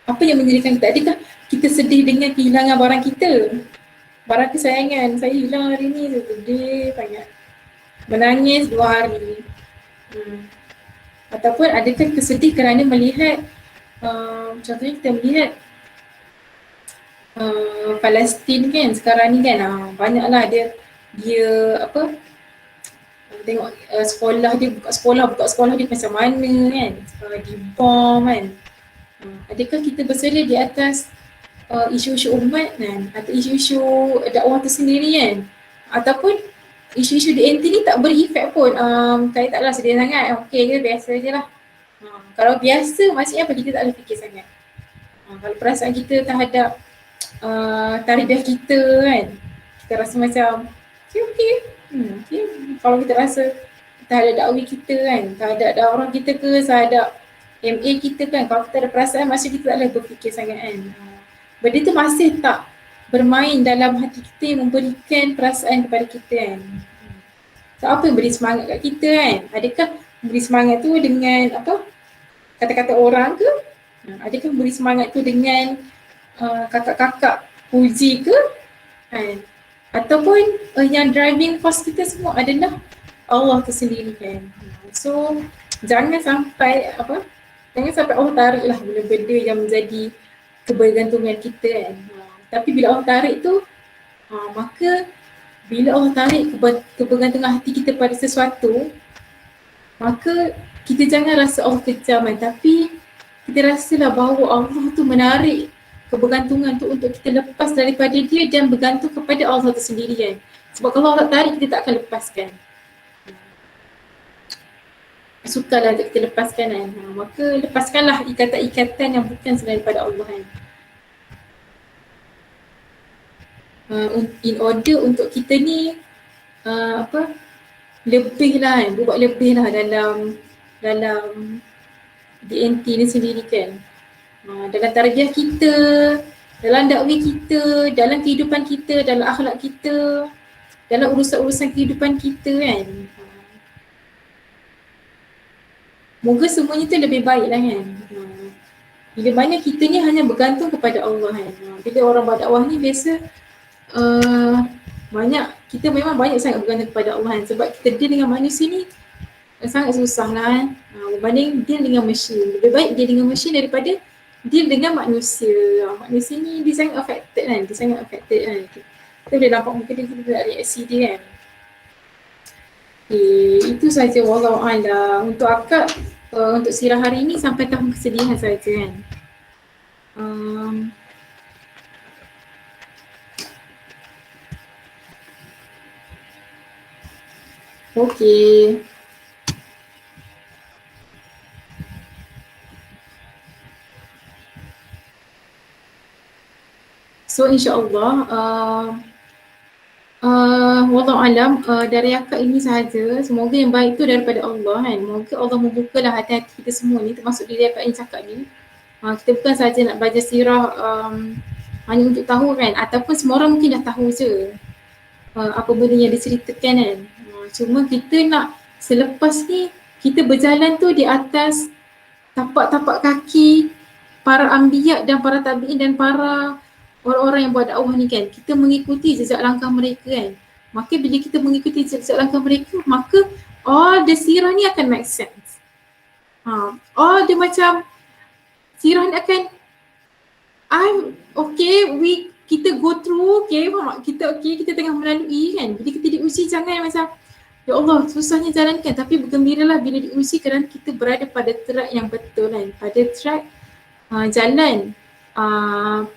Apa yang menjadikan kita, adakah kita sedih dengan kehilangan barang kita, barang kesayangan, saya hilang hari ni, saya sedih banyak, menangis 2 hari. Ataupun adakah kita sedih kerana melihat contohnya kita melihat Palestin kan sekarang ni kan, banyaklah dia apa, tengok sekolah dia buka sekolah dia macam mana kan, dibom kan. Adakah kita bersedia di atas isu-isu umat kan, atau isu-isu dakwah tu sendiri kan, ataupun isu-isu DNT ni tak beri efek pun, saya taklah sedih sangat, okey je, biasa je lah. Kalau biasa maksudnya apa, kita tak boleh fikir sangat. Kalau perasaan kita terhadap tarbiyah kita kan, kita rasa macam okey. Kalau kita rasa terhadap dakwi kita kan, terhadap dakwah kita ke, terhadap MA kita kan, kalau kita ada perasaan maksudnya kita tak boleh berfikir sangat kan. Benda tu masih tak bermain dalam hati kita yang memberikan perasaan kepada kita kan. So apa yang beri semangat kat kita kan? Adakah beri semangat tu dengan apa, kata-kata orang ke? Adakah beri semangat tu dengan kakak-kakak puji ke? Kan? Ataupun yang driving force kita semua adalah Allah tu sendiri kan. So jangan sampai Allah tarik lah benda-benda yang menjadi kebergantungan kita kan. Tapi bila Allah tarik tu, maka bila Allah tarik kebergantungan hati kita pada sesuatu, maka kita jangan rasa Allah kejam kan, tapi kita rasalah bahawa Allah tu menarik kebergantungan tu untuk kita lepas daripada dia dan bergantung kepada Allah tu sendiri kan. Sebab kalau Allah tarik, kita tak akan lepaskan. Sukalah untuk kita lepaskan kan. Maka lepaskanlah ikatan-ikatan yang bukan selain daripada Allah kan. In order untuk kita ni lebih lah kan, buat lebih lah dalam DNT ni sendiri kan. Dalam tarbiyah kita, dalam dakwah kita, dalam kehidupan kita, dalam akhlak kita, dalam urusan-urusan kehidupan kita kan. Moga semuanya tu lebih baik lah kan. Bila mana kita ni hanya bergantung kepada Allah kan. Bila orang berdakwah ni biasa kita memang banyak sangat bergantung kepada Allah kan. Sebab kita deal dengan manusia ni sangat susah lah kan. Berbanding deal dengan mesin. Lebih baik deal dengan mesin daripada deal dengan manusia. Manusia ni dia sangat affected kan. Kita boleh nampak muka dia, kita boleh reaksi dia kan. Itu saja wallahualam. Untuk akad untuk sirah hari ni sampai tahun kesedihan saja kan. Okey. So insyaAllah wallahualam dari akad ini sahaja. Semoga yang baik tu daripada Allah kan. Semoga Allah membukalah hati-hati kita semua ni, termasuk diri akad yang cakap ni. Kita bukan sahaja nak belajar sirah hanya untuk tahu kan, ataupun semua orang mungkin dah tahu je apa benda yang diceritakan kan. Cuma kita nak selepas ni kita berjalan tu di atas tapak-tapak kaki para anbiya dan para tabi'in dan para orang-orang yang buat dakwah ni kan. Kita mengikuti jejak langkah mereka kan. Maka bila kita mengikuti jejak langkah mereka, maka all the sirah ni akan make sense. All the macam sirah ni akan kita go through, kita tengah melalui kan. Bila kita diuji jangan macam ya Allah susahnya jalankan, tapi bergembiralah bila diuji kerana kita berada pada track yang betul kan. Pada track jalan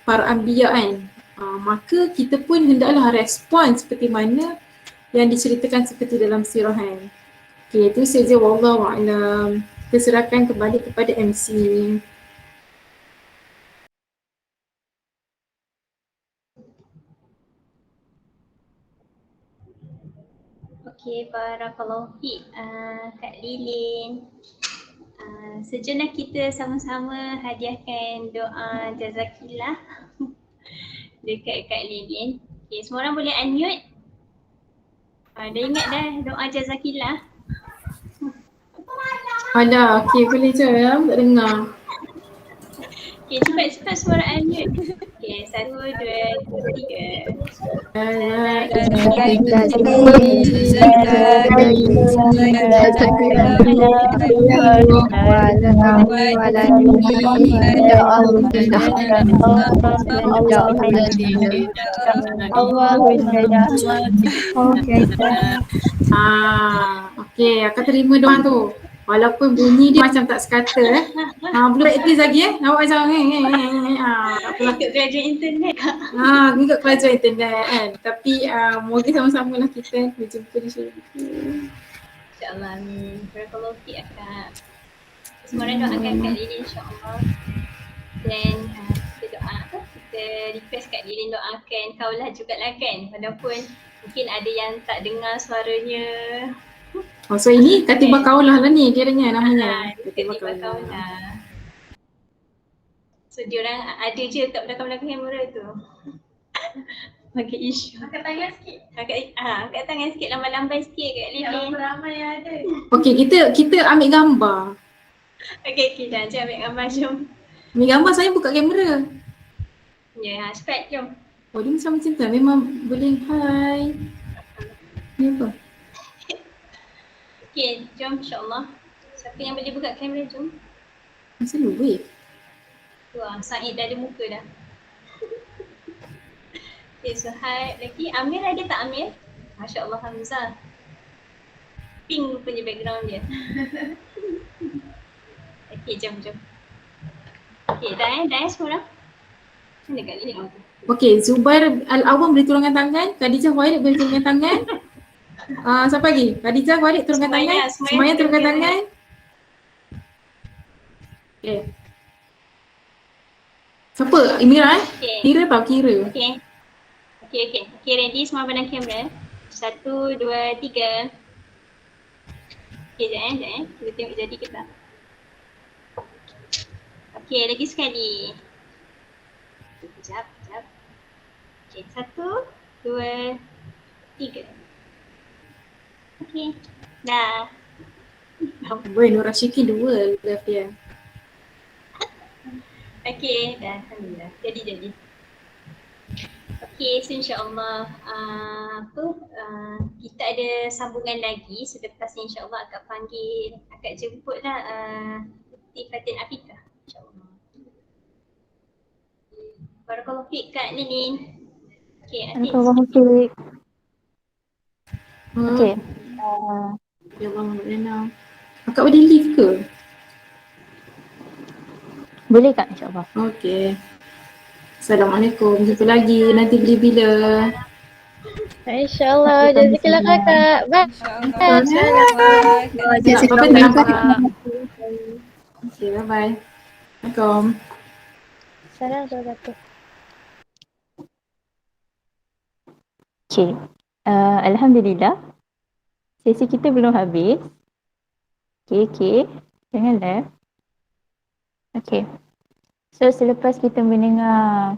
para anbiya kan. Maka kita pun hendaklah respon seperti mana yang diceritakan seperti dalam sirah kan. Okay, itu saja wallahualam. Kita serahkan kembali kepada MC. Okey, barakallahu fiik Kak Lilin. Sejenak kita sama-sama hadiahkan doa jazakillah dekat Kak Lilin. Okey, semua orang boleh unmute. Dah ingat dah doa jazakillah? Ada, okey boleh je ya, tak dengar. Okey, cepat-cepat semua orang unmute. Okey, 1, 2, 3. Okey, akan terima doa tu. Walaupun bunyi dia macam tak sekata belum aktif lagi awak macam tak apalah. Ikut kerajaan internet. Ikut kerajaan internet kan. Tapi moga sama-sama lah kita berjumpa di syurga. InsyaAllah, amin. Barakallahu fiik Akak. Semua orang doakan Kak Lilin insyaAllah. Dan kita doa kita request Kak Lilin doakan kaulah jugalah kan. Walaupun mungkin ada yang tak dengar suaranya. So ini Katibah Kaulah lah ni kiranya namanya. Katibah Kaulah. So diorang ada je kat belakang-belakang kamera tu. Bagi isu. Angkat tangan sikit. Angkat tangan sikit, lambai-lambai sikit Kak Lilin. Ramai yang ada. Okey, kita ambil gambar. Okey, dah ambil gambar, jom. Ambil gambar saya buka kamera. Ya, cepat jom. Oh dia macam tu memang boleh hai. Ni apa? Okey, jom insyaAllah. Siapa yang boleh buka kamera, jom. Masa lu wave. Wah, Said dah ada muka dah. Okay, so hi lagi. Amir ada tak Amir? Masya Allah Hamzah. Pink punya background dia. Okay, jom. Okay, dah semua orang? Macam dekat ni. Okay, Zubair Al-Awam boleh turunkan tangan. Khadijah Wahid boleh turunkan tangan. Siapa lagi? Khadijah Wahid turunkan tangan. Semuanya turunkan tangan. Okay. Siapa? Mira Okay. Kira tau, kira. Okay, ready semua pandang kamera. 1, 2, 3. Okay, sekejap. Kita tengok jadi ke tak. Okay, lagi sekali. Sekejap. Okay, 1, 2, 3. Okay, dah. Boy, Nur Rashikin 2 left dia. Okay, dah. Alhamdulillah. Jadi. Okey, so insyaAllah kita ada sambungan lagi selepas ni insyaAllah akak panggil, akak jemputlah Putri Fatin Afiqah insyaAllah. Barakallahu fiik Kak Lilin. Okey, Atin. Barakallahu fiik. Okay. Okey. Ya Allah, Mbak Lena. Akak boleh leave ke? Boleh Kak insyaAllah. Okay. Assalamualaikum. Jumpa lagi. Nanti bila-bila. InsyaAllah. Jazakillah kakak. Bye. Apa nampak? Okay, bye-bye. Assalamualaikum. Salam warahmatullahi. Okay. Alhamdulillah. Sesi kita belum habis. Okay. Jangan left. Okay. So selepas kita mendengar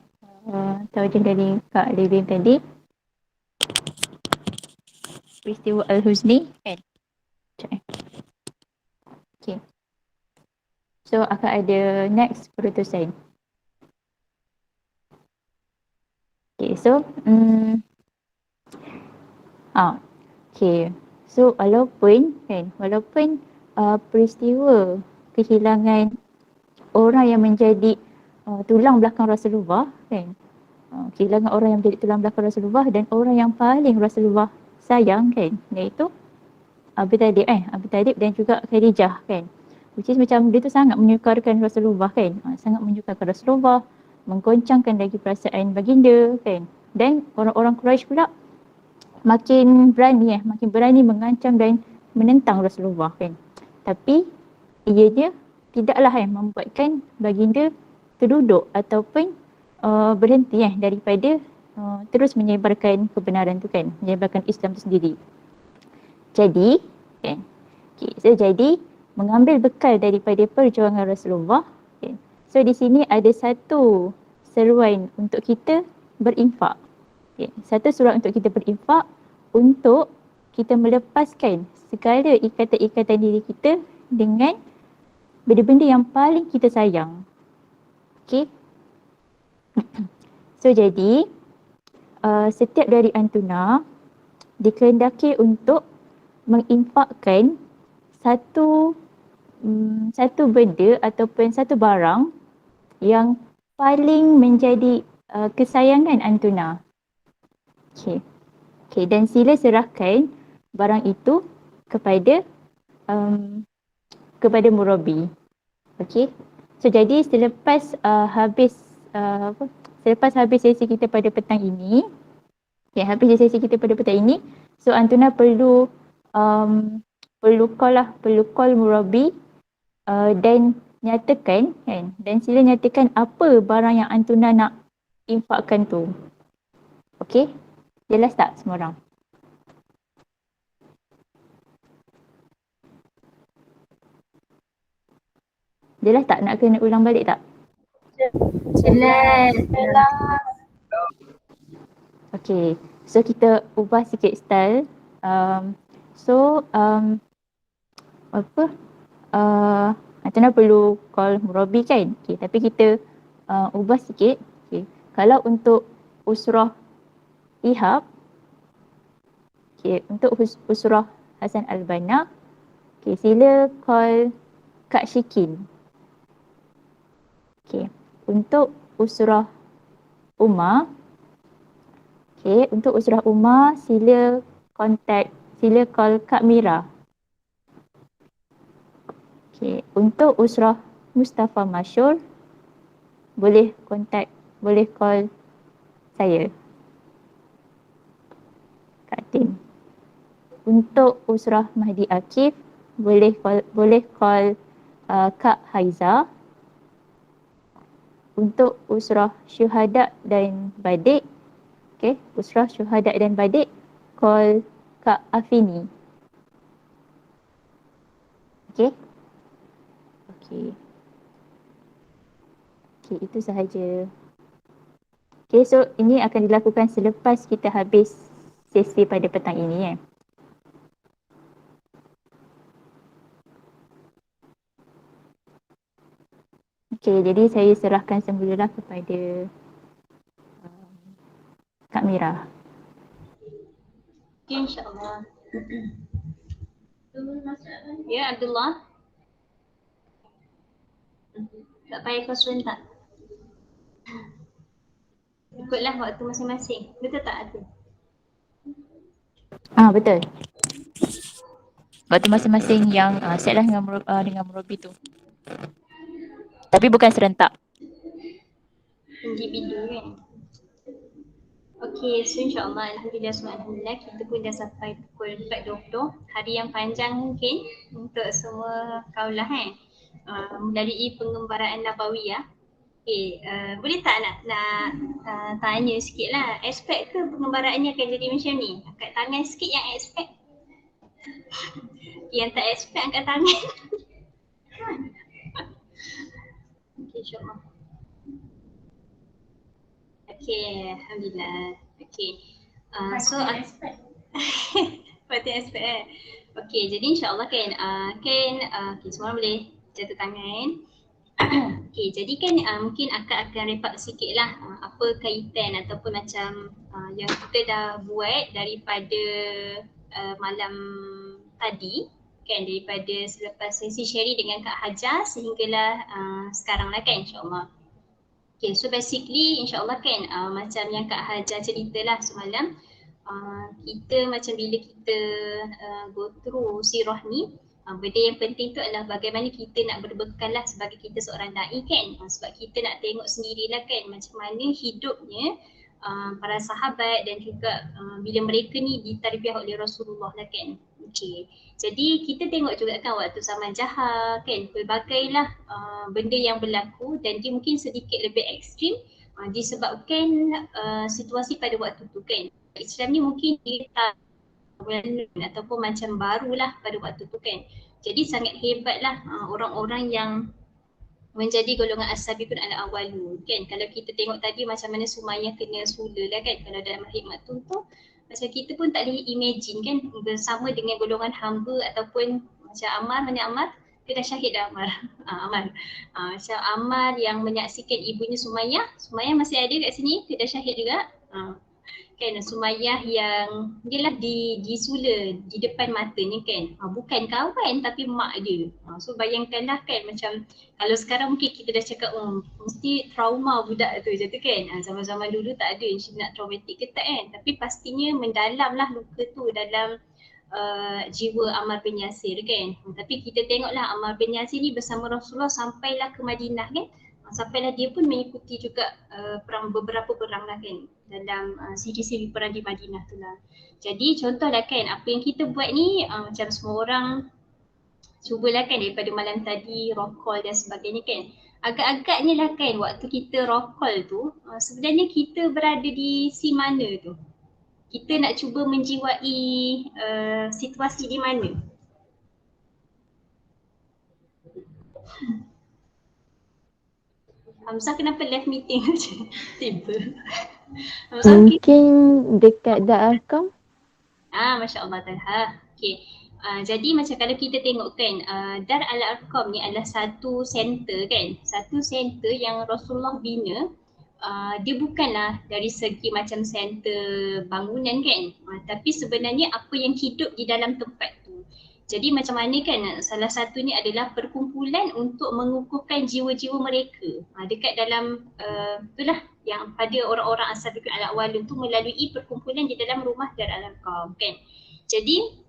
taujih dari Kak Lilin tadi, peristiwa Al-Huzni kan? Okay. So akan ada next perutusan. Okay, so okay. So walaupun peristiwa kehilangan orang yang menjadi tulang belakang Rasulullah kan, kehilangan orang yang menjadi tulang belakang Rasulullah dan orang yang paling Rasulullah sayang kan, iaitu Abu Talib dan juga Khadijah kan, which is macam dia tu sangat menyukarkan Rasulullah kan, sangat menyukarkan Rasulullah, menggoncangkan lagi perasaan baginda kan, dan orang-orang Quraisy pula makin berani mengancam dan menentang Rasulullah kan. Tapi ianya tidaklah membuatkan baginda terduduk ataupun berhenti daripada terus menyebarkan kebenaran tu kan, menyebarkan Islam tu sendiri. Jadi kan, jadi mengambil bekal daripada perjuangan Rasulullah kan. So di sini ada satu seruan untuk kita berinfak. Satu seruan untuk kita berinfak untuk kita melepaskan segala ikatan-ikatan diri kita dengan benda-benda yang paling kita sayang. Okay. So jadi setiap dari antuna dikehendaki untuk menginfakkan satu benda ataupun satu barang yang paling menjadi kesayangan antuna. Okay, dan sila serahkan barang itu kepada murabi. Okay. So jadi selepas habis sesi kita pada petang ini, so antuna perlu call murabi dan nyatakan kan, dan sila nyatakan apa barang yang antuna nak infakkan tu. Okay, jelas tak semua orang? Jelas tak? Nak kena ulang balik tak? Jelas. Okay, so kita ubah sikit style. Antuna perlu call murabi kan? Okay, tapi kita ubah sikit. Okay. Kalau untuk usrah Ihab, okay, untuk usrah Hasan Al-Banna, okay, sila call Kak Syikin. Okay. Untuk usrah Umar, okay, sila call Kak Mira. Okay. Untuk usrah Mustafa Masyur, boleh call saya, Kak Tin. Untuk usrah Mahdi Akif, boleh call Kak Haiza. Untuk usrah Syuhada dan Badik, call Kak Afini. Okay, itu sahaja. Okay, so ini akan dilakukan selepas kita habis sesi pada petang ini. Okay, jadi saya serahkan semulalah kepada Mira. Okay, insyaAllah. Ya, Abdullah. Tak payah kau serentak. Ikutlah waktu masing-masing. Betul tak tu? Betul. Waktu masing-masing yang set lah dengan murabi tu. Tapi bukan serentak. Individu kan. Okay, so insyaAllah Alhamdulillah semua Alhamdulillah kita pun dah sampai pukul 4.20. Hari yang panjang mungkin untuk semua kaulah kan. Melalui pengembaraan Nabawiyah. Okay, boleh tak nak tanya sikit lah. Aspek ke pengembaraannya akan jadi macam ni? Angkat tangan sikit yang aspek. Yang tak aspek angkat tangan. Okay, insyaAllah. Okay, Alhamdulillah. Okay. So, Fatih aspek Okay, jadi insyaAllah kan, okay, semua boleh jatuh tangan. Okay, jadi kan mungkin akak akan repak sikit lah apa kaitan ataupun macam yang kita dah buat daripada malam tadi kan, daripada selepas sesi sharing dengan Kak Hajar sehinggalah sekarang lah kan insyaAllah. Okay, so basically insyaAllah kan macam yang Kak Hajar ceritalah semalam, kita macam bila kita go through sirah ni, benda yang penting tu adalah bagaimana kita nak berbekal lah sebagai kita seorang da'i kan, sebab kita nak tengok sendirilah kan macam mana hidupnya para sahabat dan juga bila mereka ni ditarbiah oleh Rasulullah lah kan. Okay, jadi kita tengok juga kan waktu zaman Jahal kan, pelbagailah benda yang berlaku dan dia mungkin sedikit lebih ekstrim disebabkan situasi pada waktu tu kan. Islam ni mungkin dia tak ataupun macam barulah pada waktu tu kan. Jadi sangat hebatlah orang-orang yang menjadi golongan as-sabiqun al-awwalun kan. Kalau kita tengok tadi macam mana Sumayyah kena sula lah kan, kalau dalam hikmat tu macam kita pun tak boleh imagine kan bersama dengan golongan hamba ataupun macam Ammar, mana Ammar? Dia dah syahid dah Ammar. Ammar. Macam Ammar yang menyaksikan ibunya Sumayyah masih ada kat sini, dia dah syahid juga. Kan Sumayyah yang dialah disula di depan matanya kan, bukan kawan tapi mak dia. So bayangkanlah kan macam kalau sekarang mungkin kita dah cakap mesti trauma budak tu je tu kan. Zaman-zaman dulu tak ada nak traumatik ke tak kan, tapi pastinya mendalam lah luka tu dalam jiwa Ammar bin Yasir kan. Tapi kita tengoklah Ammar bin Yasir ni bersama Rasulullah sampailah ke Madinah kan. Sampailah dia pun mengikuti juga beberapa perang lah kan dalam siri-siri perang di Madinah tu lah. Jadi contohlah kan apa yang kita buat ni macam semua orang cubalah kan daripada malam tadi roll call dan sebagainya kan. Agak-agaknya lah kan waktu kita roll call tu sebenarnya kita berada di si mana tu. Kita nak cuba menjiwai situasi di mana. Hamzah kenapa left meeting macam tiba? Hamzah Mungkin dekat Darul Masya Allah Talha. Okay. Jadi macam kalau kita tengok kan Dar Al-Arqam ni adalah satu center kan. Satu center yang Rasulullah bina. Dia bukanlah dari segi macam center bangunan kan. Tapi sebenarnya apa yang hidup di dalam tempat tu. Jadi macam mana kan salah satunya adalah perkumpulan untuk mengukuhkan jiwa-jiwa mereka dekat dalam itulah yang pada orang-orang as-sabiqun al-awwalun tu melalui perkumpulan di dalam rumah Dar Al-Arqam kan. Jadi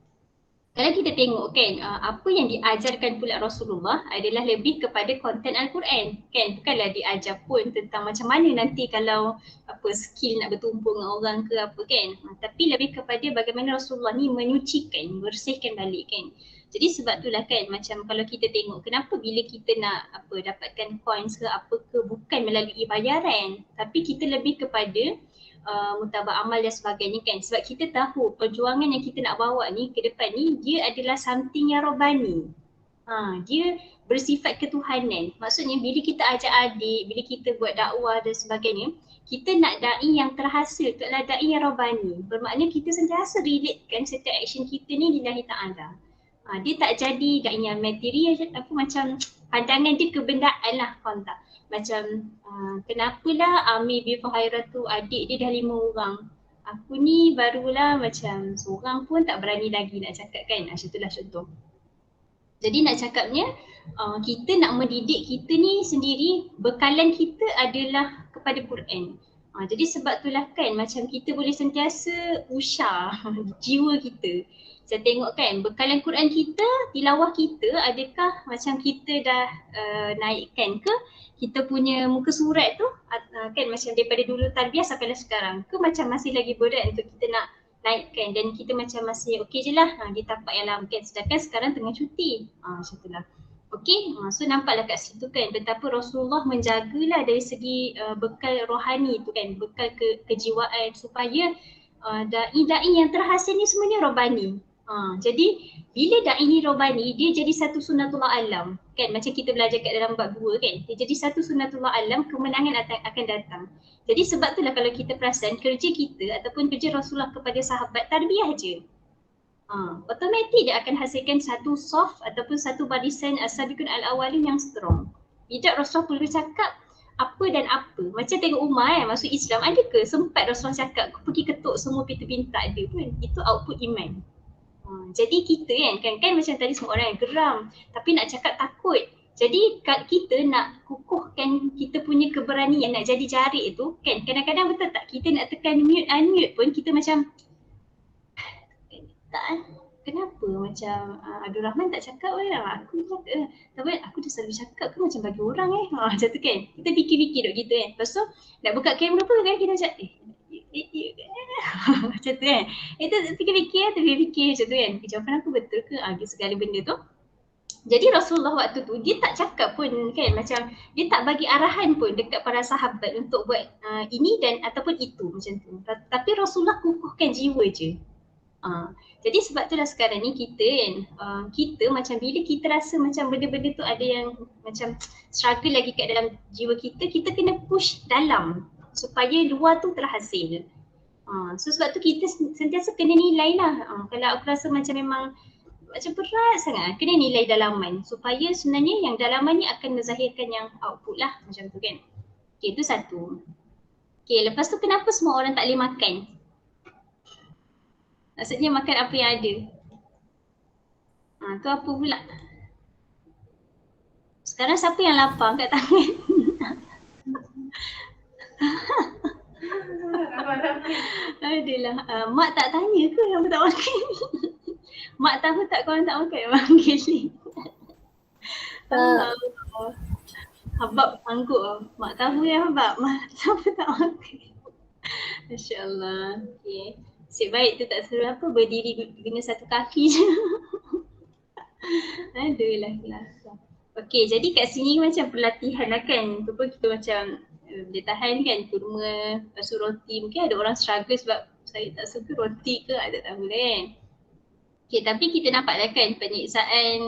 kalau kita tengok kan apa yang diajarkan pula Rasulullah adalah lebih kepada konten Al-Quran kan. Bukanlah diajar pun tentang macam mana nanti kalau apa skill nak bertumpung dengan orang ke apa kan. Tapi lebih kepada bagaimana Rasulullah ni menyucikan, bersihkan balik kan. Jadi sebab itulah kan macam kalau kita tengok kenapa bila kita nak dapatkan coins ke apa ke bukan melalui bayaran tapi kita lebih kepada mutabak amal dan sebagainya kan. Sebab kita tahu perjuangan yang kita nak bawa ni ke depan ni dia adalah something yang Rabbani. Dia bersifat ketuhanan. Maksudnya bila kita ajak adik, bila kita buat dakwah dan sebagainya, kita nak da'i yang terhasil tu adalah da'i yang Rabbani. Bermakna kita sentiasa relatekan setiap action kita ni lillahi ta'ala. Dia tak jadi da'i yang material apa macam pandangan dia kebendaan lah faham tak? Macam kenapalah Amir bin Fuhairah tu adik dia dah 5 orang. aku ni barulah macam seorang pun tak berani lagi nak cakap kan. Macam itulah contoh. Jadi nak cakapnya kita nak mendidik kita ni sendiri, bekalan kita adalah kepada Quran. Jadi sebab itulah kan macam kita boleh sentiasa usah jiwa kita. Saya tengok kan bekalan Quran kita, tilawah kita, adakah macam kita dah naikkan ke kita punya muka surat tu kan macam daripada dulu tarbiyah sampai sekarang ke macam masih lagi berat untuk kita nak naikkan dan kita macam masih okey je lah di tapak yang lama kan, sedangkan sekarang tengah cuti. Macam tu lah. Okey, so nampaklah kat situ kan betapa Rasulullah menjagalah dari segi bekal rohani tu kan, bekal kejiwaan supaya da'i-da'i yang terhasil ni semuanya robani. Jadi bila da'i ni robani, dia jadi satu sunnatullah alam kan, macam kita belajar kat dalam bab 2 kan, dia jadi satu sunnatullah alam, kemenangan akan datang. Jadi sebab itulah kalau kita perasan kerja kita ataupun kerja Rasulullah kepada sahabat tarbiyah je. Automatik dia akan hasilkan satu soft ataupun satu barisan as-sabiqun al-awwalin yang strong. Tidak Rasulullah perlu cakap apa dan apa. Macam tengok Umar masuk Islam, ada ke sempat Rasulullah cakap aku pergi ketuk semua pintu-pintu? Tak ada pun. Itu output iman. Jadi kita kan macam tadi semua orang yang geram tapi nak cakap takut. Jadi kita nak kukuhkan kita punya keberanian nak jadi jarik tu kan, kadang-kadang betul tak kita nak tekan mute unmute pun kita macam kenapa macam Abdul Rahman tak cakap aku cakap tapi aku dah selalu cakap ke macam bagi orang macam tu kan, kita fikir-fikir duk gitu kan. Lepas tu nak buka kamera pun kan kita macam macam tu kan, itu fikir-fikir macam tu kan, jawapan aku betul ke segala benda tu. Jadi Rasulullah waktu tu dia tak cakap pun kan, macam dia tak bagi arahan pun dekat para sahabat untuk buat ini dan ataupun itu macam tu, tapi Rasulullah kukuhkan jiwa je. Jadi sebab itulah sekarang ni kita kan, kita macam bila kita rasa macam benda-benda tu ada yang macam struggle lagi kat dalam jiwa kita, kita kena push dalam supaya luar tu terhasil. So sebab tu kita sentiasa kena nilai lah. Kalau aku rasa macam memang macam berat sangat, kena nilai dalaman supaya sebenarnya yang dalaman ni akan menzahirkan yang output lah macam tu kan. Okay, itu satu. Okay, lepas tu kenapa semua orang tak boleh makan? Maksudnya makan apa yang ada. Tu apa pula? Sekarang siapa yang lapar angkat tangan? Adalah, mak tak tanya ke yang tak makan? Mak tahu tak korang tak makan? Panggil ni. Habab angguk. Mak tahu ya Habab, mak tahu tak makan. Masya Allah. Okay. Nasib baik tu tak suruh apa berdiri guna satu kaki je. Adalah kelas. Okey, jadi kat sini macam pelatihan lah kan. Tu pun kita macam dia tahan kan kurma, lepas tu roti. Mungkin ada orang struggle sebab saya tak suka roti ke, ada tak boleh kan. Okay, tapi kita nampak lah kan penyiksaan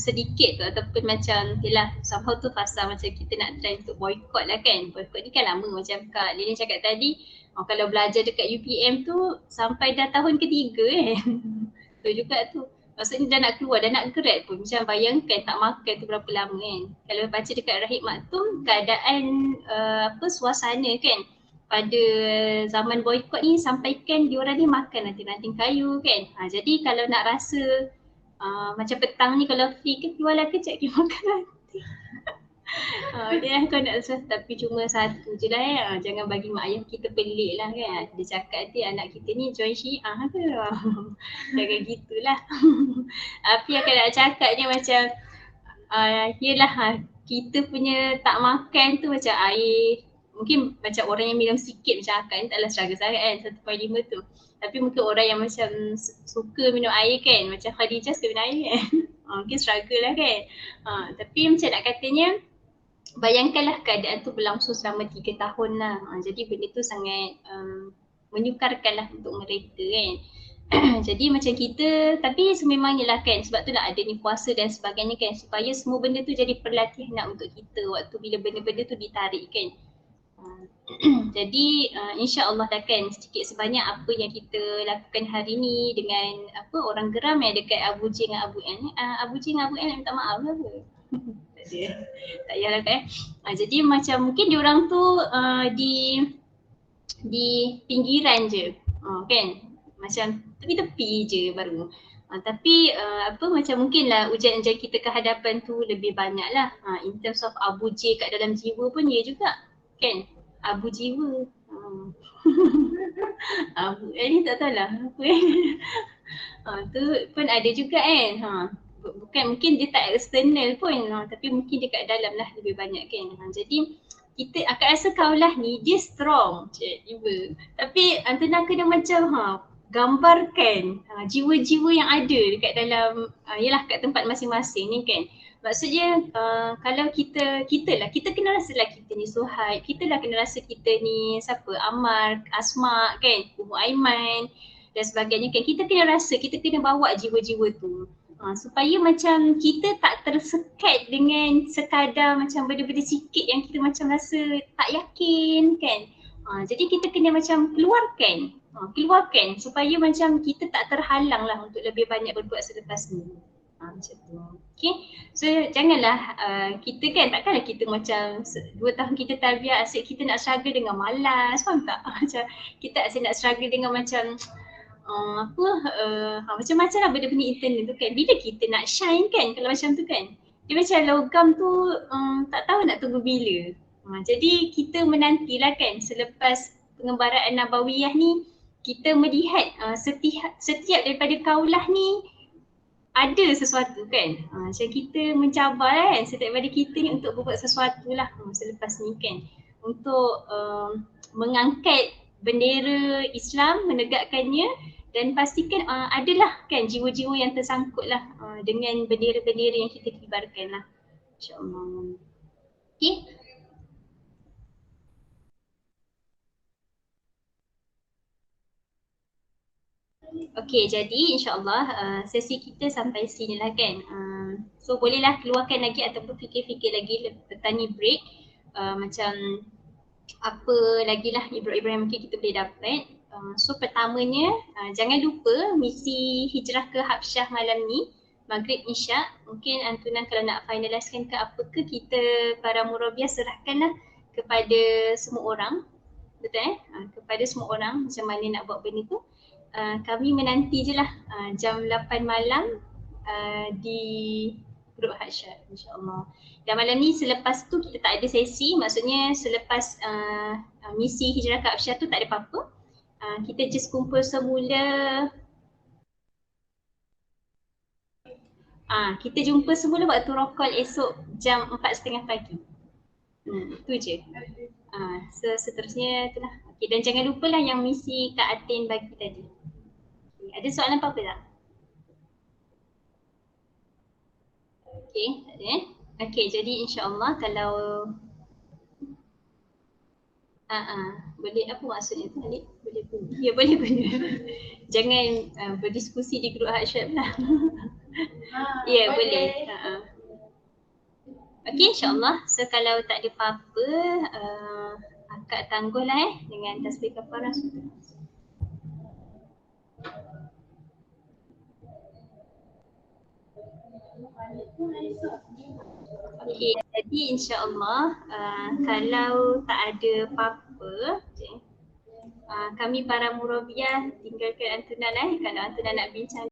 sedikit tu ataupun macam yelah somehow tu fasa macam kita nak try untuk boycott lah kan. Boycott ni kan lama macam Kak Lilin cakap tadi, kalau belajar dekat UPM tu sampai dah tahun ketiga kan. Tu juga tu. Maksudnya dah nak keluar, dah nak grad pun. Macam bayangkan tak makan tu berapa lama kan. Kalau baca dekat Rahib Maktum, keadaan suasana kan pada zaman boykot ni sampaikan diorang ni makan nanti ranting kayu kan. Jadi kalau nak rasa macam petang ni kalau free ke keluarlah kejap pergi makan nanti. Dia kau nak rasa tapi cuma satu je lah jangan bagi mak ayah kita pelik lah kan. Dia cakap nanti anak kita ni join Syiah ke. Jangan gitulah. Tapi akan nak cakapnya macam yelah kita punya tak makan tu macam air. Mungkin macam orang yang minum sikit macam Akan taklah struggle sangat kan 1.5 tu. Tapi mungkin orang yang macam suka minum air kan, macam Khadijah suka minum air kan. Mungkin struggle lah kan. Tapi macam nak katanya bayangkanlah keadaan tu berlangsung selama 3 tahun lah. Jadi benda tu sangat menyukarkan lah untuk mereka kan. Jadi macam kita, tapi sememangnya lah kan sebab tu lah ada ni puasa dan sebagainya kan, supaya semua benda tu jadi perlatihan untuk kita waktu bila benda-benda tu ditarik kan. Jadi insya-Allah dah kan sedikit sebanyak apa yang kita lakukan hari ni dengan orang geram yang dekat Abu J dengan Abu N. Abu J dengan Abu N minta maaf lah ke? Tak ada. Tak payahlah kan. Jadi macam mungkin diorang tu di pinggiran je, kan, macam tepi-tepi je baru. Tapi macam mungkinlah ujian-ujian kita ke hadapan tu lebih banyak lah. In terms of abu J kat dalam jiwa pun ya juga, kan, abu jiwa. Abu ni tak tahulah apa. Tu pun ada juga kan. Bukan, mungkin dia tak eksternal pun, tapi mungkin dekat dalam lah lebih banyak kan. Jadi kita akan rasa kaulah ni dia strong tiba. Tapi Antuna kena macam gambarkan jiwa-jiwa yang ada dekat dalam yalah kat tempat masing-masing ni kan. Maksudnya kalau kita kena rasa lah kita ni Suhaib, kita lah kena rasa kita ni siapa, Ammar, Asma kan, Ummu Aiman dan sebagainya kan. Kita kena rasa, kita kena bawa jiwa-jiwa tu. Supaya macam kita tak tersekat dengan sekadar macam benda-benda sikit yang kita macam rasa tak yakin kan. Jadi kita kena macam keluarkan supaya macam kita tak terhalang lah untuk lebih banyak berbuat selepas ni. Macam tu. Okay. So janganlah kita kan, takkanlah kita macam 2 tahun kita tarbiyah asyik kita nak struggle dengan malas, faham tak? Macam kita asyik nak struggle dengan macam macam-macam lah benda-benda internal tu kan. Bila kita nak shine kan kalau macam tu kan, dia macam logam tu tak tahu nak tunggu bila. Jadi kita menantilah kan selepas pengembaraan Nabawiyah ni, kita melihat setiap daripada kaulah ni ada sesuatu kan. Macam kita mencabar kan setiap daripada kita ni untuk berbuat sesuatu lah selepas ni kan, untuk mengangkat bendera Islam, menegakkannya dan pastikan adalah kan jiwa-jiwa yang tersangkut lah dengan bendera-bendera yang kita kibarkan lah, insyaAllah. Okay. Okay, jadi insyaAllah sesi kita sampai sini lah kan. So bolehlah keluarkan lagi ataupun fikir-fikir lagi petani break macam apa lagi lah Ibrahim mungkin kita boleh dapat. So pertamanya jangan lupa misi hijrah ke Habsyah malam ni, Maghrib Isyak. Mungkin Antuna kalau nak finalisekan ke apa ke, kita para murabiah serahkanlah kepada semua orang. Betul kepada semua orang macam mana nak buat benda tu. Kami menanti je lah jam 8 malam di grup Habsyah, insyaAllah. Dan malam ni selepas tu kita tak ada sesi, maksudnya selepas misi hijrah ke Habsyah tu tak ada apa-apa. Kita just kumpul semula. Kita jumpa semula waktu rokol esok jam 4.30 pagi. Tu je. Seterusnya tu lah. Okay, dan jangan lupalah yang misi Kak Atin bagi tadi. Okay, ada soalan apa-apa tak? Okay, tak ada Okay, jadi insyaAllah kalau boleh, apa maksudnya tu Alik? Boleh guna? Ya boleh guna. Jangan berdiskusi di grup Habsyah lah. Ya boleh. Okay, insyaAllah. So kalau tak ada apa-apa, akak tangguhlah dengan tasbih kafarah. Okay, jadi insyaAllah kalau tak ada apa-apa, kami para murabiah tinggalkan Antuna kalau Antuna nak bincang